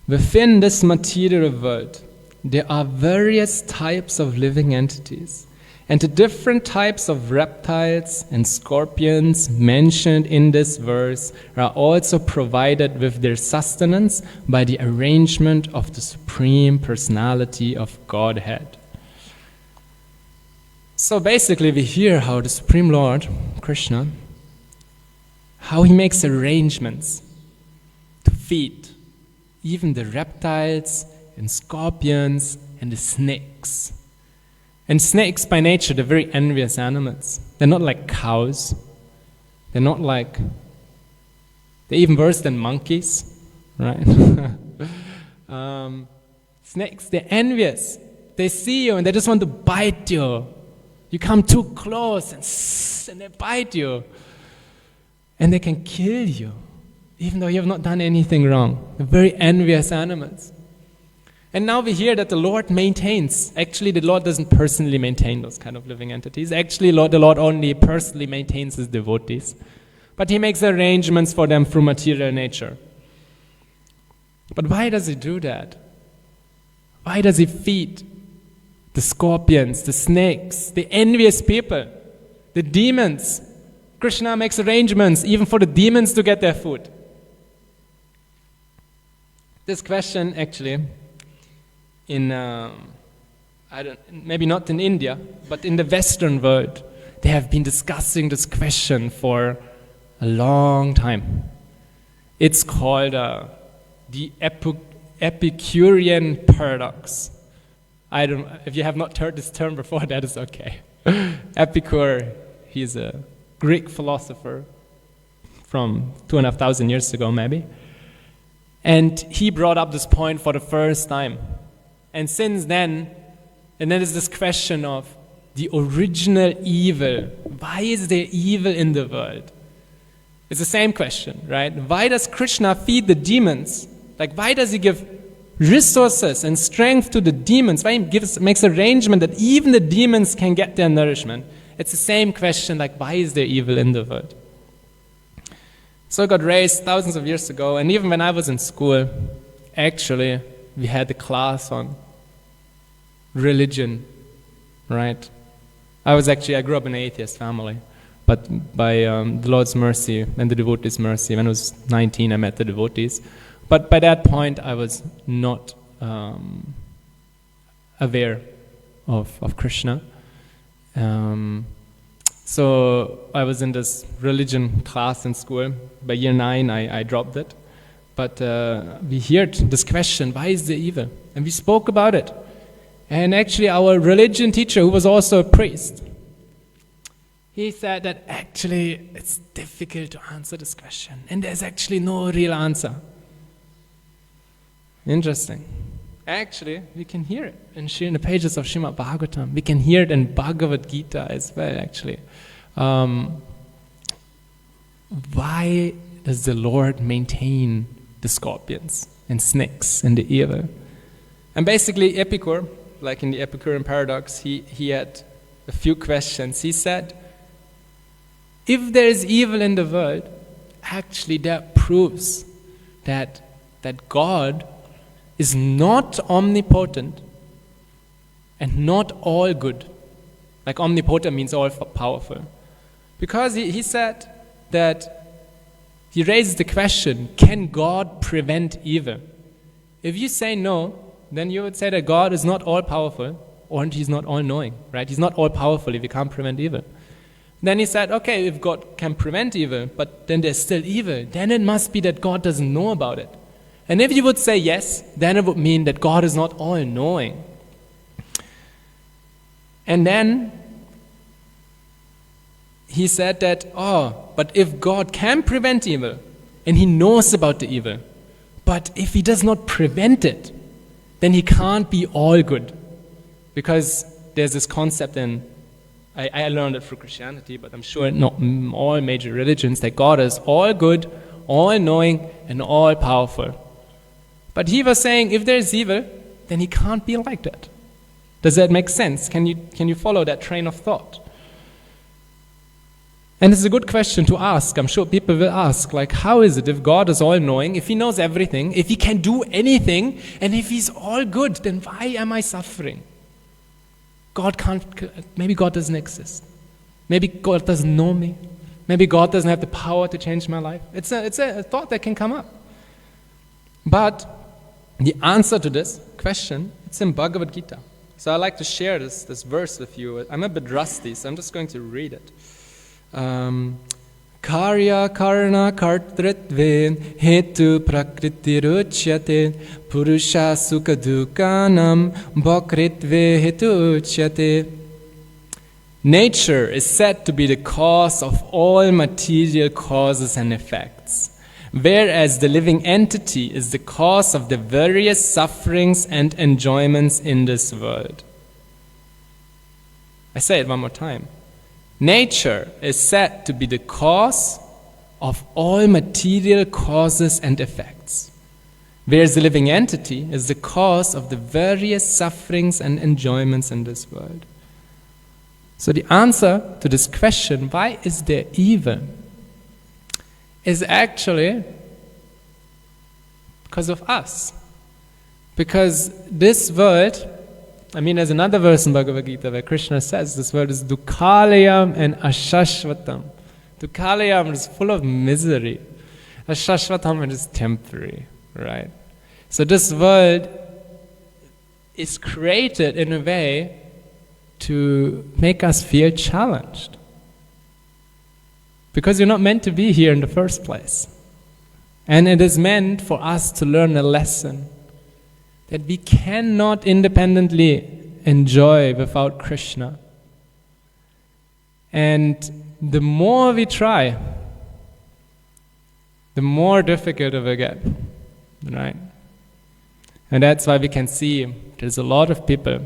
Within this material world, there are various types of living entities, and the different types of reptiles and scorpions mentioned in this verse are also provided with their sustenance by the arrangement of the Supreme Personality of Godhead. So basically we hear how the Supreme Lord, Krishna, how he makes arrangements to feed even the reptiles and scorpions and the snakes. And snakes by nature, they're very envious animals. They're not like cows. They're even worse than monkeys, right? Snakes, they're envious. They see you and they just want to bite you. You come too close and they bite you. And they can kill you, even though you have not done anything wrong. They're very envious animals. And now we hear that the Lord maintains. Actually, the Lord doesn't personally maintain those kind of living entities. Actually, the Lord only personally maintains his devotees. But he makes arrangements for them through material nature. But why does he do that? Why does he feed the scorpions, the snakes, the envious people, the demons? Krishna makes arrangements even for the demons to get their food. This question actually, maybe not in India, but in the Western world, they have been discussing this question for a long time. It's called the Epicurean paradox. If you have not heard this term before, that is okay. Epicure, he's a Greek philosopher from 2,500 years ago, maybe. And he brought up this point for the first time. And since then, and then there's this question of the original evil. Why is there evil in the world? It's the same question, right? Why does Krishna feed the demons? Like, why does he give resources and strength to the demons? Why he makes arrangement that even the demons can get their nourishment? It's the same question, like, why is there evil in the world? So it got raised thousands of years ago, and even when I was in school, actually, we had a class on religion, right? I grew up in an atheist family, but by the Lord's mercy and the devotees' mercy, when I was 19, I met the devotees. But by that point, I was not aware of Krishna. So I was in this religion class in school. By year 9, I dropped it. But we heard this question, why is there evil? And we spoke about it. And actually our religion teacher, who was also a priest, he said that actually it's difficult to answer this question. And there's actually no real answer. Interesting. Actually, we can hear it in the pages of Srimad Bhagavatam. We can hear it in Bhagavad Gita as well, actually. Why does the Lord maintain the scorpions and snakes and the evil? And basically, Epicure, like in the Epicurean paradox, he had a few questions. He said, if there is evil in the world, actually that proves that God is not omnipotent and not all good. Like omnipotent means all powerful. Because he said that he raises the question, can God prevent evil? If you say no, then you would say that God is not all powerful or he's not all knowing, right? He's not all powerful if he can't prevent evil. Then he said, okay, if God can prevent evil, but then there's still evil, then it must be that God doesn't know about it. And if you would say yes, then it would mean that God is not all-knowing. And then he said that, but if God can prevent evil, and he knows about the evil, but if he does not prevent it, then he can't be all good. Because there's this concept in, I learned it through Christianity, but I'm sure not all major religions, that God is all good, all-knowing, and all-powerful. But he was saying, if there's evil, then he can't be like that. Does that make sense? Can you follow that train of thought? And it's a good question to ask. I'm sure people will ask, like, how is it if God is all-knowing, if he knows everything, if he can do anything, and if he's all good, then why am I suffering? Maybe God doesn't exist. Maybe God doesn't know me. Maybe God doesn't have the power to change my life. It's a thought that can come up. But the answer to this question, it's in Bhagavad Gita. So I'd like to share this verse with you. I'm a bit rusty, so I'm just going to read it. Karya karna kartritve hetu prakritiruchyate purusha sukha dukhanam bhakritve hetu uchyate. Nature is said to be the cause of all material causes and effects, whereas the living entity is the cause of the various sufferings and enjoyments in this world. I say it one more time. Nature is said to be the cause of all material causes and effects, whereas the living entity is the cause of the various sufferings and enjoyments in this world. So the answer to this question, why is there evil, is actually because of us. Because this world, there's another verse in Bhagavad Gita where Krishna says this world is dukhalayam and ashashvatam. Dukhalayam is full of misery. Ashashvatam is temporary, right? So this world is created in a way to make us feel challenged. Because you're not meant to be here in the first place. And it is meant for us to learn a lesson that we cannot independently enjoy without Krishna. And the more we try, the more difficult it will get, right? And that's why we can see there's a lot of people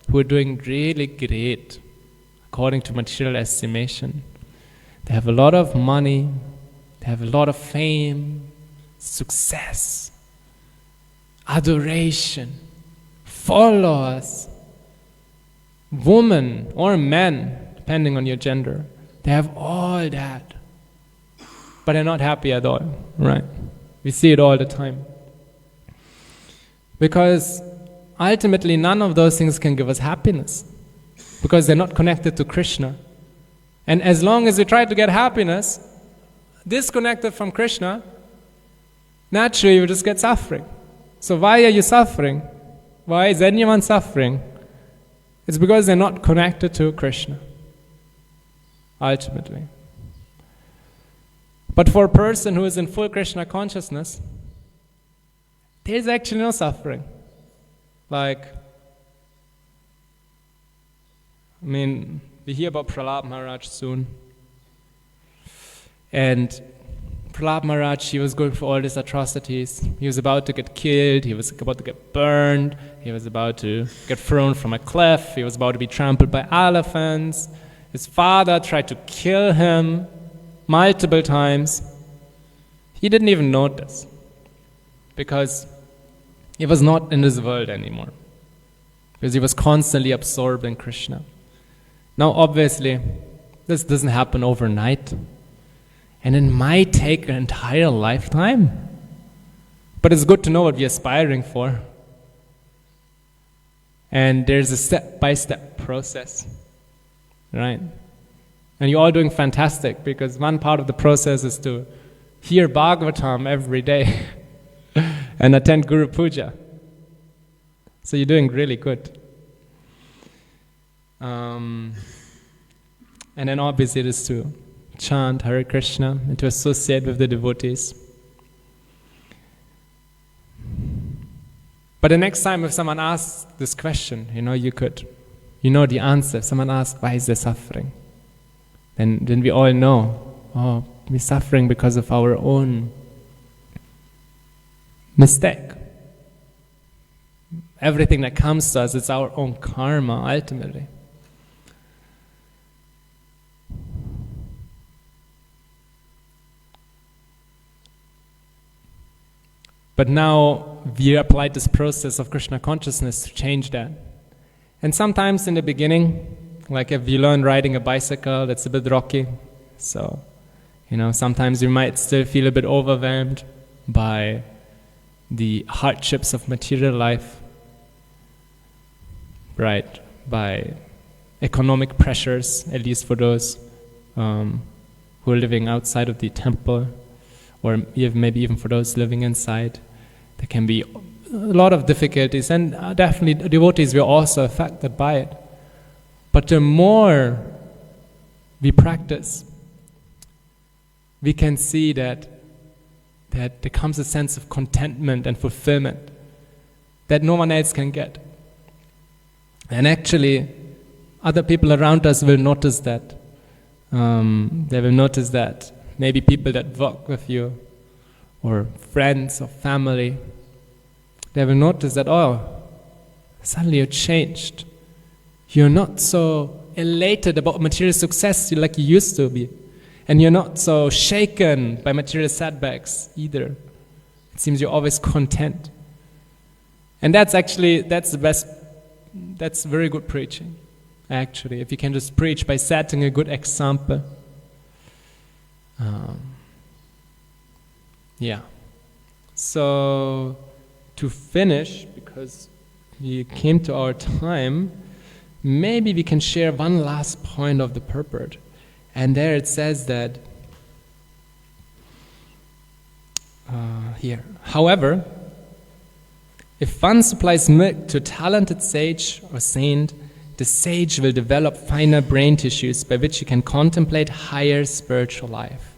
who are doing really great according to material estimation. They have a lot of money, they have a lot of fame, success, adoration, followers, women or men, depending on your gender. They have all that, but they're not happy at all, right? We see it all the time. Because ultimately none of those things can give us happiness, because they're not connected to Krishna. And as long as we try to get happiness disconnected from Krishna, naturally you just get suffering. So why are you suffering? Why is anyone suffering? It's because they're not connected to Krishna, ultimately. But for a person who is in full Krishna consciousness, there's actually no suffering. We hear about Prahlad Maharaj soon. And Prahlad Maharaj, he was going for all these atrocities. He was about to get killed, he was about to get burned, he was about to get thrown from a cliff, he was about to be trampled by elephants. His father tried to kill him multiple times. He didn't even notice, because he was not in this world anymore, because he was constantly absorbed in Krishna. Now obviously, this doesn't happen overnight, and it might take an entire lifetime, but it's good to know what we're aspiring for. And there's a step-by-step process, right? And you're all doing fantastic, because one part of the process is to hear Bhagavatam every day and attend Guru Puja. So you're doing really good. And then obviously it is to chant Hare Krishna and to associate with the devotees. But the next time if someone asks this question, you know the answer. If someone asks, why is there suffering? Then we all know, we're suffering because of our own mistake. Everything that comes to us, it's our own karma, ultimately. But now we applied this process of Krishna consciousness to change that. And sometimes in the beginning, like if you learn riding a bicycle, that's a bit rocky. So, sometimes you might still feel a bit overwhelmed by the hardships of material life, right? By economic pressures, at least for those who are living outside of the temple, or maybe even for those living inside. There can be a lot of difficulties, and definitely devotees were also affected by it. But the more we practice, we can see that there comes a sense of contentment and fulfillment that no one else can get. And actually, other people around us will notice that. They will notice that. Maybe people that work with you, or friends or family, they will notice that, suddenly you're changed. You're not so elated about material success like you used to be. And you're not so shaken by material setbacks either. It seems you're always content. And that's the best, that's very good preaching, actually. If you can just preach by setting a good example. So, to finish, because we came to our time, maybe we can share one last point of the purport. And there it says that, here, however, if one supplies milk to a talented sage or saint, the sage will develop finer brain tissues by which he can contemplate higher spiritual life.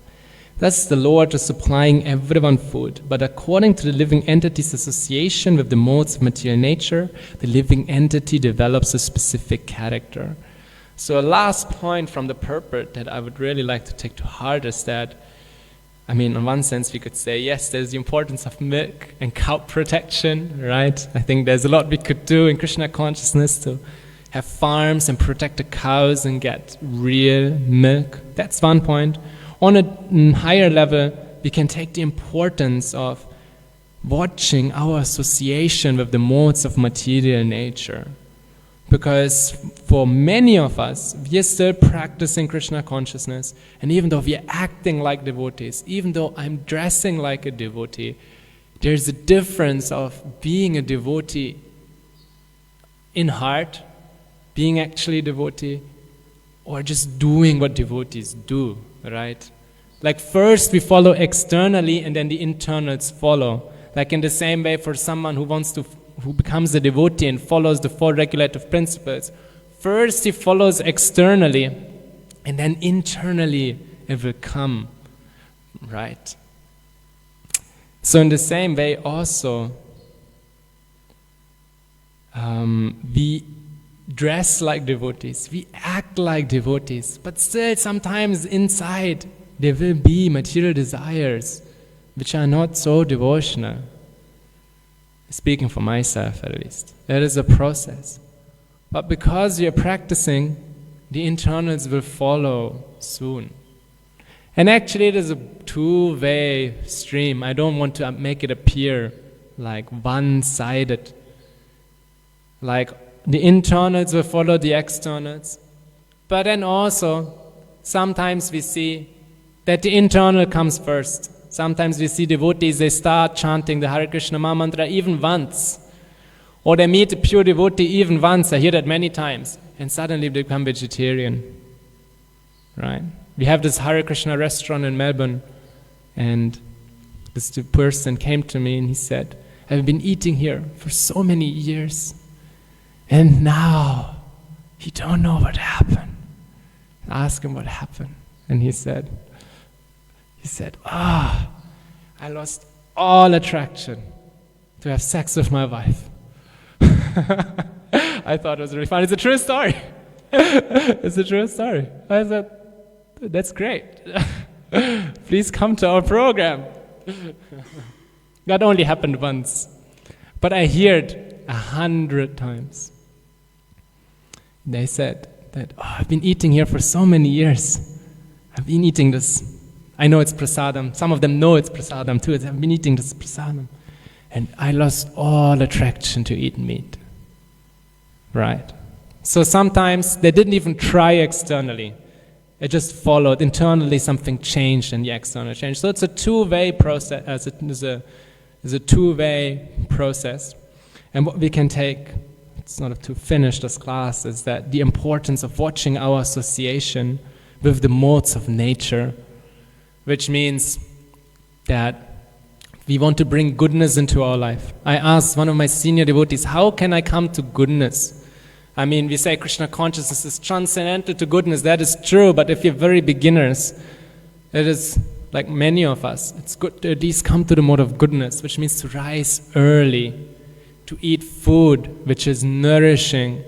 Thus the Lord is supplying everyone food, but according to the living entity's association with the modes of material nature, the living entity develops a specific character. So a last point from the purport that I would really like to take to heart is that, in one sense we could say, yes, there's the importance of milk and cow protection, right? I think there's a lot we could do in Krishna consciousness to have farms and protect the cows and get real milk. That's one point. On a higher level, we can take the importance of watching our association with the modes of material nature. Because for many of us, we are still practicing Krishna consciousness, and even though we are acting like devotees, even though I'm dressing like a devotee, there's a difference of being a devotee in heart, being actually a devotee, or just doing what devotees do, right? Like first we follow externally and then the internals follow. Like in the same way for someone who becomes a devotee and follows the 4 regulative principles, first he follows externally and then internally it will come, right? So in the same way also, we dress like devotees, we act like devotees, but still sometimes inside there will be material desires which are not so devotional. Speaking for myself at least. It is a process. But because we are practicing, the internals will follow soon. And actually it is a two-way stream. I don't want to make it appear like one-sided. Like the internals will follow the externals. But then also, sometimes we see that the internal comes first. Sometimes we see devotees, they start chanting the Hare Krishna Maha Mantra even once. Or they meet a pure devotee even once, I hear that many times. And suddenly they become vegetarian. Right? We have this Hare Krishna restaurant in Melbourne. And this person came to me and he said, I've been eating here for so many years. And now, he don't know what happened. I asked him what happened. And he said, I lost all attraction to have sex with my wife. I thought it was really fun. It's a true story. It's a true story. I said, that's great. Please come to our program. That only happened once. But I heard 100 times. They said that, I've been eating here for so many years. I've been eating this. I know it's prasadam. Some of them know it's prasadam too. I've been eating this prasadam. And I lost all attraction to eat meat. Right? So sometimes they didn't even try externally. It just followed. Internally something changed and the external changed. So it's a two-way process. It's a two-way process. And what we can take, it's not to finish this class, is that the importance of watching our association with the modes of nature, which means that we want to bring goodness into our life. I asked one of my senior devotees, how can I come to goodness? I mean, we say Krishna consciousness is transcendental to goodness. That is true, but if you're very beginners, it is like many of us, it's good to at least come to the mode of goodness, which means to rise early, to eat food which is nourishing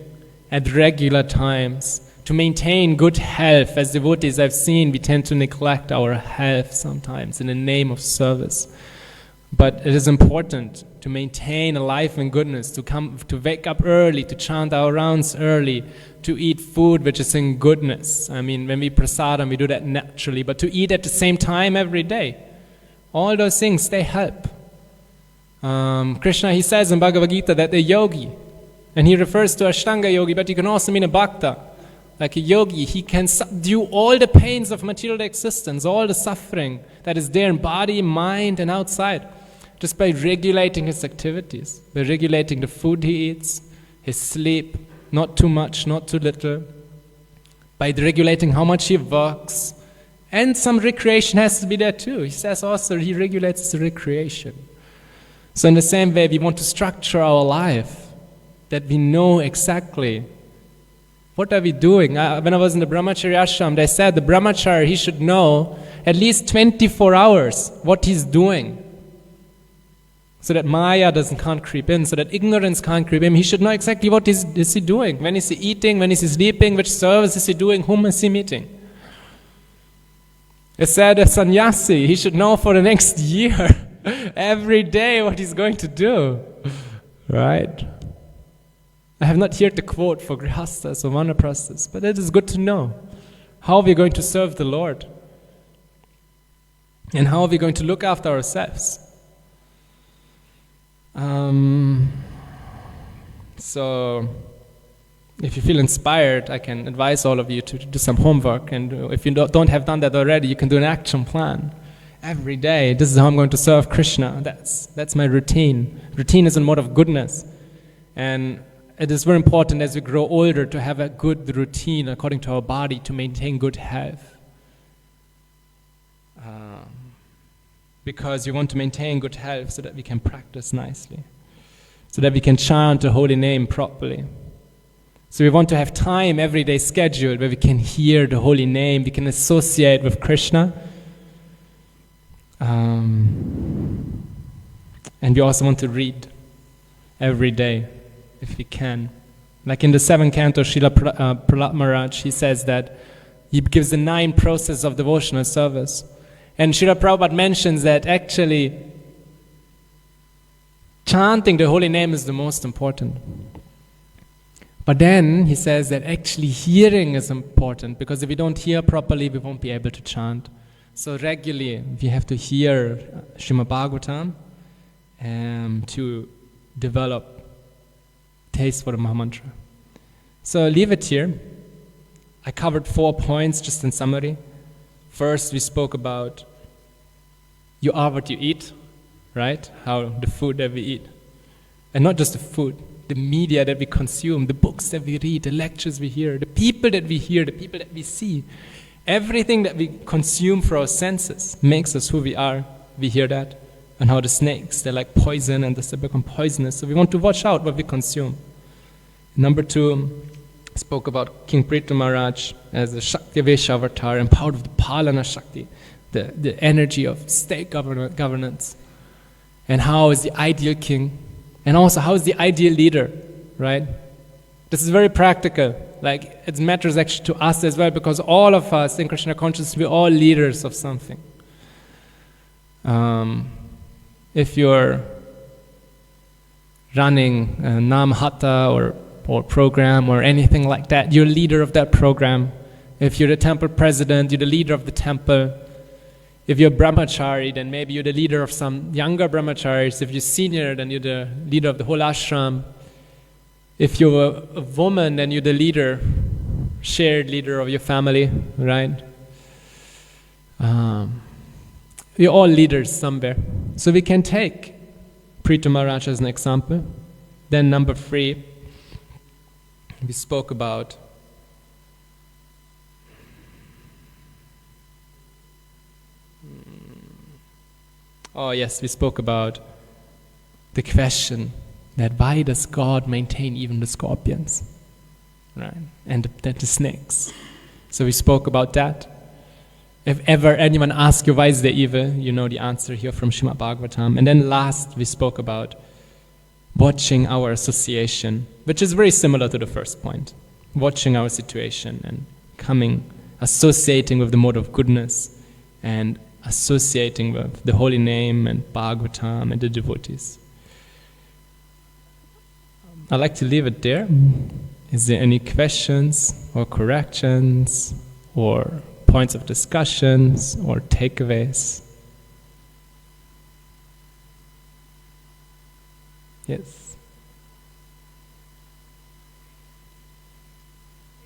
at regular times, to maintain good health. As devotees, I've seen we tend to neglect our health sometimes in the name of service. But it is important to maintain a life in goodness, to wake up early, to chant our rounds early, to eat food which is in goodness. I mean, when we prasadam, we do that naturally, but to eat at the same time every day. All those things, they help. Krishna, he says in Bhagavad Gita that a yogi, and he refers to Ashtanga yogi, but he can also mean a bhakta. Like a yogi, he can subdue all the pains of material existence, all the suffering that is there in body, mind, and outside, just by regulating his activities, by regulating the food he eats, his sleep, not too much, not too little, by regulating how much he works, and some recreation has to be there too. He says also he regulates the recreation. So in the same way, we want to structure our life, that we know exactly what are we doing. When I was in the brahmachari ashram, they said the brahmachari, he should know at least 24 hours what he's doing, so that Maya can't creep in, so that ignorance can't creep in. He should know exactly what is he doing. When is he eating? When is he sleeping? Which service is he doing? Whom is he meeting? It said a sannyasi, he should know for the next year, every day what he's going to do. Right? I have not heard the quote for grihastas or vanaprasthas, but it is good to know how we're going to serve the Lord and how we're going to look after ourselves. So, if you feel inspired, I can advise all of you to do some homework, and if you don't have done that already, you can do an action plan. Every day, this is how I'm going to serve Krishna. That's my routine. Routine is a mode of goodness. And it is very important as we grow older to have a good routine according to our body to maintain good health. because you want to maintain good health so that we can practice nicely, so that we can chant the holy name properly. So we want to have time every day scheduled where we can hear the holy name, we can associate with Krishna. And we also want to read every day, if we can. Like in the 7th canto, Srila Prahlad Maharaj, he says that he gives the 9 processes of devotional service. And Srila Prabhupada mentions that actually chanting the holy name is the most important. But then he says that actually hearing is important, because if we don't hear properly, we won't be able to chant. So regularly, we have to hear Srimad Bhagavatam to develop taste for the Mahamantra. So I'll leave it here. I covered 4 points just in summary. First, we spoke about you are what you eat, right? How the food that we eat. And not just the food, the media that we consume, the books that we read, the lectures we hear, the people that we hear, the people that we see. Everything that we consume for our senses makes us who we are. We hear that. And how the snakes, they're like poison and they become poisonous. So we want to watch out what we consume. Number 2, spoke about King Prithu Maharaj as a Shakti Vesha avatar, empowered with the Palana Shakti, the energy of state governance. And how is the ideal king, and also how is the ideal leader, right? This is very practical. Like, it matters actually to us as well, because all of us in Krishna consciousness, we're all leaders of something. If you're running a Nam Hatha or program or anything like that, you're leader of that program. If you're the temple president, you're the leader of the temple. If you're brahmachari, then maybe you're the leader of some younger brahmacharis. If you're senior, then you're the leader of the whole ashram. If you're a woman, then you're the leader, shared leader of your family, right? We're all leaders somewhere. So we can take Prithu Maharaj as an example. Then number 3, we spoke about we spoke about the question that why does God maintain even the scorpions, right? And the snakes. So we spoke about that. If ever anyone asks you why is there evil, you know the answer here from Srimad Bhagavatam. And then last, we spoke about watching our association, which is very similar to the first point. Watching our situation and associating with the mode of goodness and associating with the holy name and Bhagavatam and the devotees. I'd like to leave it there. Is there any questions or corrections or points of discussions or takeaways? Yes.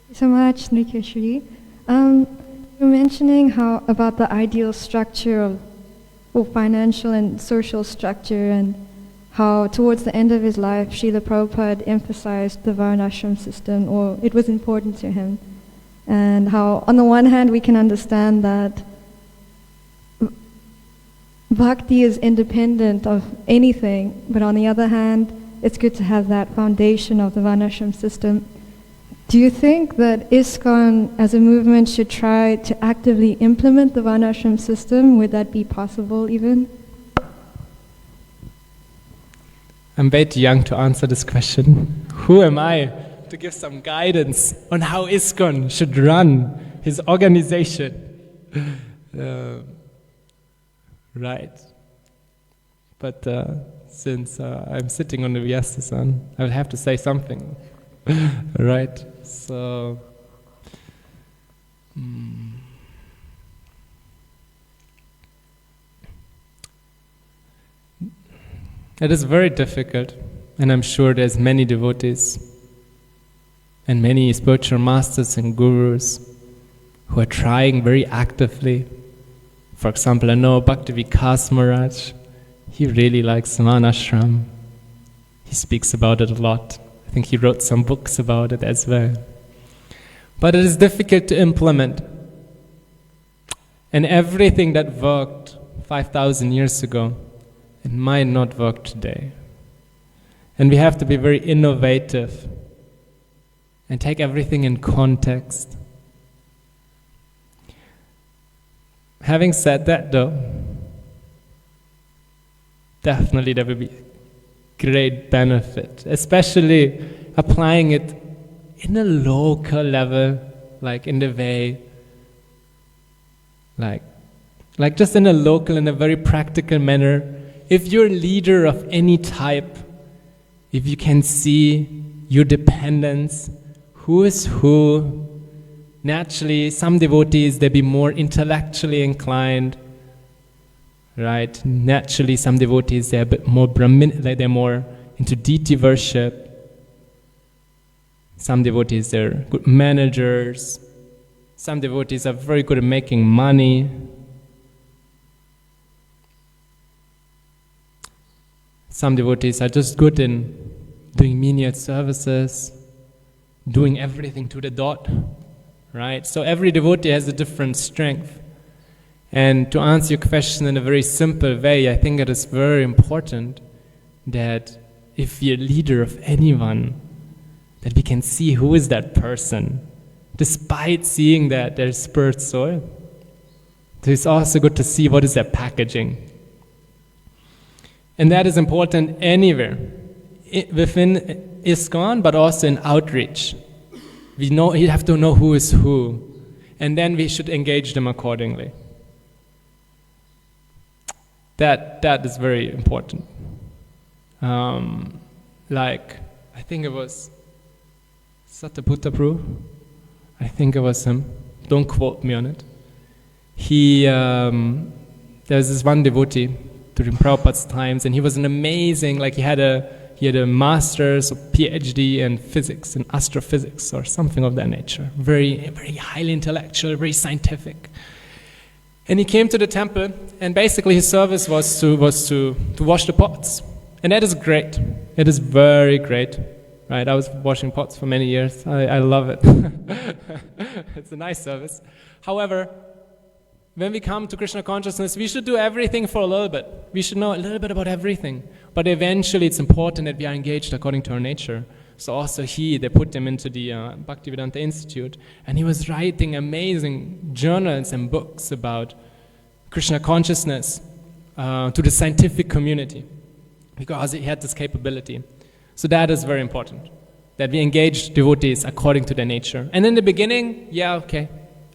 Thank you so much, Nrikesari. You're mentioning about the ideal structure of financial and social structure, and how towards the end of his life, Srila Prabhupada emphasized the Varnashram system, or it was important to him. And how, on the one hand, we can understand that bhakti is independent of anything, but on the other hand, it's good to have that foundation of the Varnashram system. Do you think that ISKCON as a movement should try to actively implement the Varnashram system? Would that be possible even? I'm way too young to answer this question. Who am I to give some guidance on how ISKCON should run his organization? Right. But since I'm sitting on the Vyasa-san, I will have to say something. Right. So, it is very difficult, and I'm sure there's many devotees and many spiritual masters and gurus who are trying very actively. For example, I know Bhakti Vikas Maharaj, he really likes Varnashram. He speaks about it a lot. I think he wrote some books about it as well. But it is difficult to implement. And everything that worked 5,000 years ago, it might not work today. And we have to be very innovative and take everything in context. Having said that though, definitely there will be great benefit, especially applying it in a local level, like in the way, like just in a local, in a very practical manner. If you're a leader of any type, if you can see your dependents, who is who, naturally some devotees, they'll be more intellectually inclined, right? Naturally some devotees, they're a bit more Brahmin, like they're more into deity worship. Some devotees, they're good managers. Some devotees are very good at making money. Some devotees are just good in doing menial services, doing everything to the dot, right? So every devotee has a different strength. And to answer your question in a very simple way, I think it is very important that if you're a leader of anyone, that we can see who is that person, despite seeing that their spirit soul. So it's also good to see what is their packaging. And that is important anywhere, within ISKCON, but also in outreach. You have to know who is who, and then we should engage them accordingly. That is very important. Like, I think it was Sataputta Prabhu. I think it was him. Don't quote me on it. There's this one devotee during Prabhupada's times, and he was an amazing, like he had a master's or PhD in physics, in astrophysics or something of that nature. Very, very highly intellectual, very scientific. And he came to the temple, and basically his service was to wash the pots. And that is great. It is very great. Right? I was washing pots for many years. I love it. It's a nice service. However, when we come to Krishna consciousness, we should do everything for a little bit. We should know a little bit about everything. But eventually it's important that we are engaged according to our nature. So also they put him into the Bhaktivedanta Institute, and he was writing amazing journals and books about Krishna consciousness to the scientific community, because he had this capability. So that is very important, that we engage devotees according to their nature. And in the beginning, yeah, okay,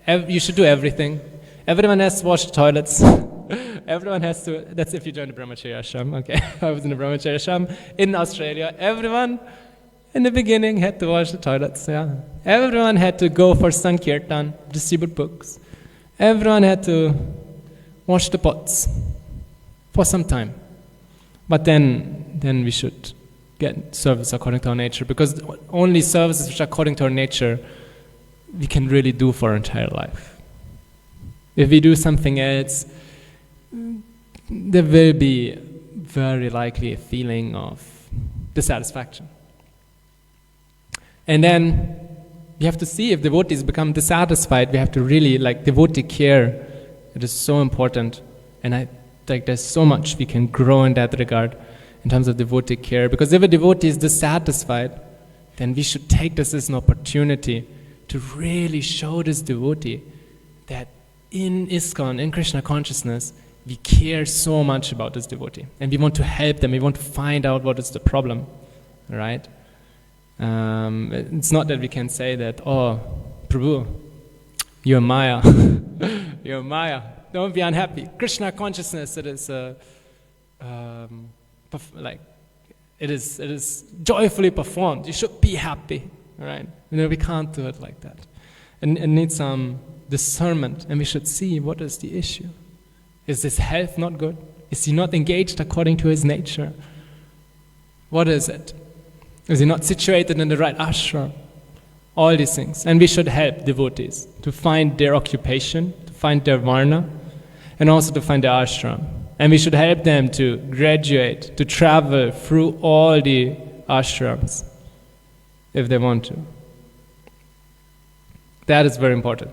you should do everything. Everyone has to wash the toilets. Everyone has to, that's if you join the Brahmacharya ashram, okay. I was in the Brahmacharya ashram in Australia. Everyone in the beginning had to wash the toilets, yeah. Everyone had to go for Sankirtan, distribute books. Everyone had to wash the pots for some time. But then we should get service according to our nature, because only services which are according to our nature we can really do for our entire life. If we do something else, there will be very likely a feeling of dissatisfaction. And then we have to see if devotees become dissatisfied. We have to really, devotee care. It is so important. And there's so much we can grow in that regard in terms of devotee care. Because if a devotee is dissatisfied, then we should take this as an opportunity to really show this devotee that in ISKCON, in Krishna consciousness, we care so much about this devotee. And we want to help them. We want to find out what is the problem. Right? It's not that we can say that, oh, Prabhu, you're Maya. You're Maya. Don't be unhappy. Krishna consciousness, it is it is joyfully performed. You should be happy. Right? We can't do it like that. And it needs some discernment, and we should see what is the issue. Is his health not good? Is he not engaged according to his nature? What is it? Is he not situated in the right ashram? All these things. And we should help devotees to find their occupation, to find their varna, and also to find their ashram. And we should help them to graduate, to travel through all the ashrams, if they want to. That is very important.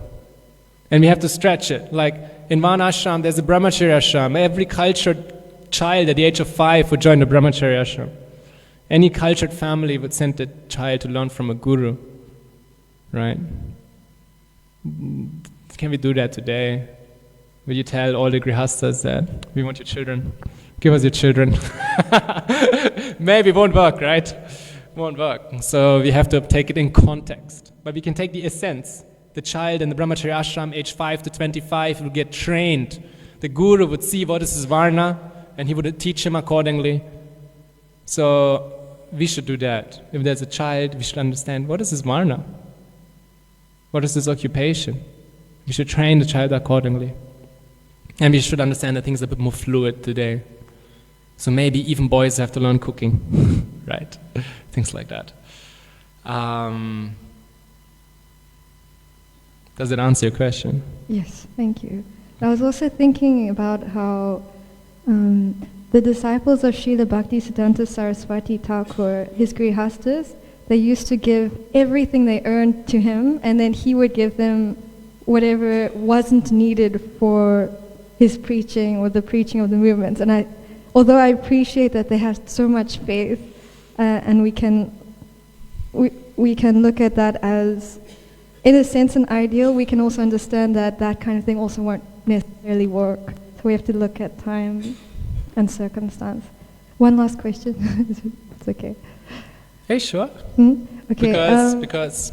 And we have to stretch it. Like in one ashram, there's a brahmacharya ashram. Every cultured child at the age of 5 would join the brahmacharya ashram. Any cultured family would send the child to learn from a guru, right? Can we do that today? Will you tell all the grihastas that we want your children? Give us your children. Maybe it won't work, right? Won't work. So we have to take it in context. But we can take the essence. The child in the brahmacharya ashram, age 5 to 25, will get trained. The guru would see what is his varna, and he would teach him accordingly. So we should do that. If there's a child, we should understand what is his varna? What is his occupation? We should train the child accordingly. And we should understand that things are a bit more fluid today. So maybe even boys have to learn cooking, right? Things like that. Does it answer your question? Yes, thank you. I was also thinking about how the disciples of Srila Bhaktisiddhanta Saraswati Thakur, his grihastas, they used to give everything they earned to him, and then he would give them whatever wasn't needed for his preaching or the preaching of the movements. And although I appreciate that they have so much faith, and we can look at that as, in a sense, an ideal, we can also understand that that kind of thing also won't necessarily work. So we have to look at time and circumstance. One last question. It's okay. Hey, sure. Okay. Because,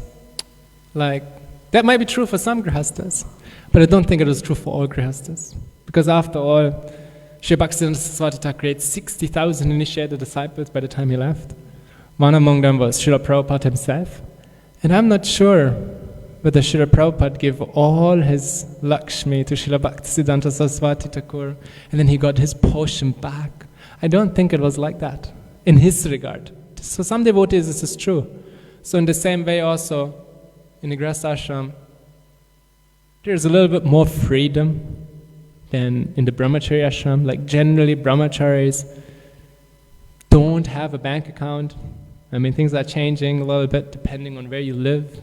like, that might be true for some grihastas, but I don't think it was true for all grihastas. Because after all, Sri Bhaktisiddhanta Saraswati Thakur created 60,000 initiated disciples by the time he left. One among them was Srila Prabhupada himself. And I'm not sure whether Srila Prabhupada gave all his Lakshmi to Srila Bhaktisiddhanta Saraswati Thakur, and then he got his portion back. I don't think it was like that, in his regard. So some devotees, this is true. So in the same way also, in the Grihastha ashram, there's a little bit more freedom than in the Brahmacharya ashram. Like generally, Brahmacharis don't have a bank account. I mean, things are changing a little bit depending on where you live.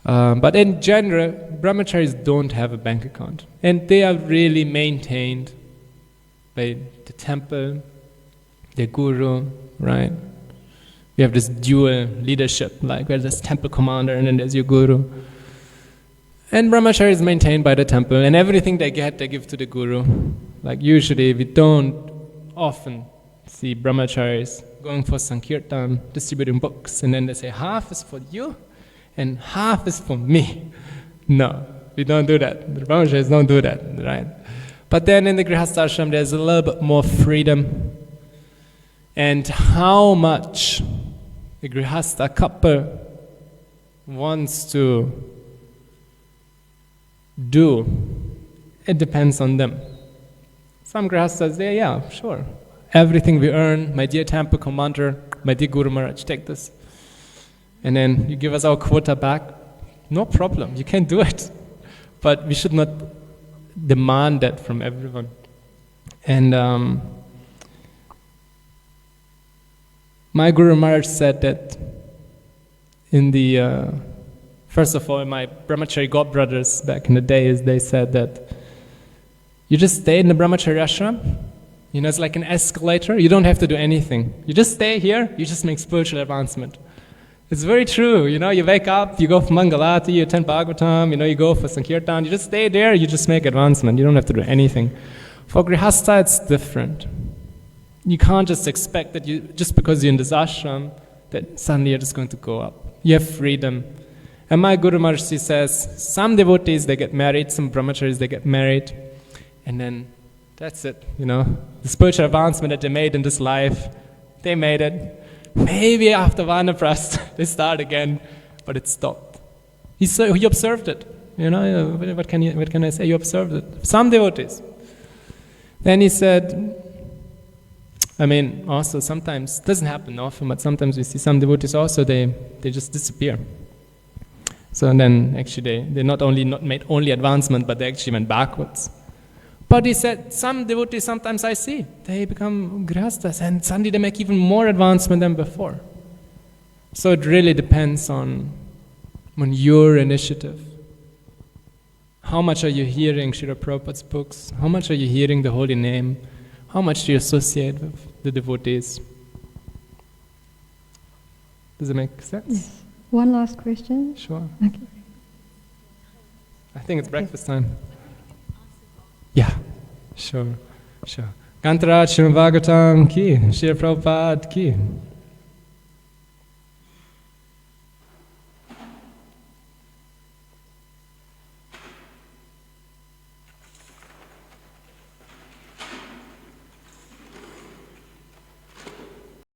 But in general, Brahmacharis don't have a bank account. And they are really maintained by the temple, their guru, right? We have this dual leadership, like where there's temple commander and then there's your guru. And Brahmacharya is maintained by the temple, and everything they get, they give to the guru. Like usually, we don't often see Brahmacharis going for Sankirtan, distributing books, and then they say, half is for you, and half is for me. No, we don't do that. The Brahmacharis don't do that, right? But then in the Grihastha ashram, there's a little bit more freedom. And how much the Grihastha couple wants to do, it depends on them. Some Grihasthas say, yeah, sure. Everything we earn, my dear temple commander, my dear Guru Maharaj, take this. And then you give us our quota back. No problem, you can do it. But we should not demand that from everyone. And my Guru Maharaj said that in the, first of all, my Brahmachari godbrothers back in the days, they said that you just stay in the Brahmacharya ashram. You know, it's like an escalator. You don't have to do anything. You just stay here, you just make spiritual advancement. It's very true. You know, you wake up, you go for Mangalati, you attend Bhagavatam, you know, you go for Sankirtan, you just stay there, you just make advancement. You don't have to do anything. For Grihastha, it's different. You can't just expect that you, just because you're in this ashram, that suddenly you're just going to go up. You have freedom. And my Guru Maharaj says, some devotees, they get married, some brahmacharis, they get married, and then that's it, you know. The spiritual advancement that they made in this life, they made it. Maybe after Vanaprastha, they start again, but it stopped. He observed it, you know. What can I say? You observed it. Some devotees. Then he said, I mean, also sometimes, it doesn't happen often, but sometimes we see some devotees also, they just disappear. So then actually they not made only advancement, but they actually went backwards. But he said, some devotees sometimes I see, they become grihasthas and suddenly they make even more advancement than before. So it really depends on your initiative. How much are you hearing Srila Prabhupada's books? How much are you hearing the holy name? How much do you associate with the devotees? Does it make sense? Yes. One last question. Sure. Okay. I think it's breakfast time. Yeah, sure. Kantaraj Srimad Bhagavatam ki, Srila Prabhupada ki.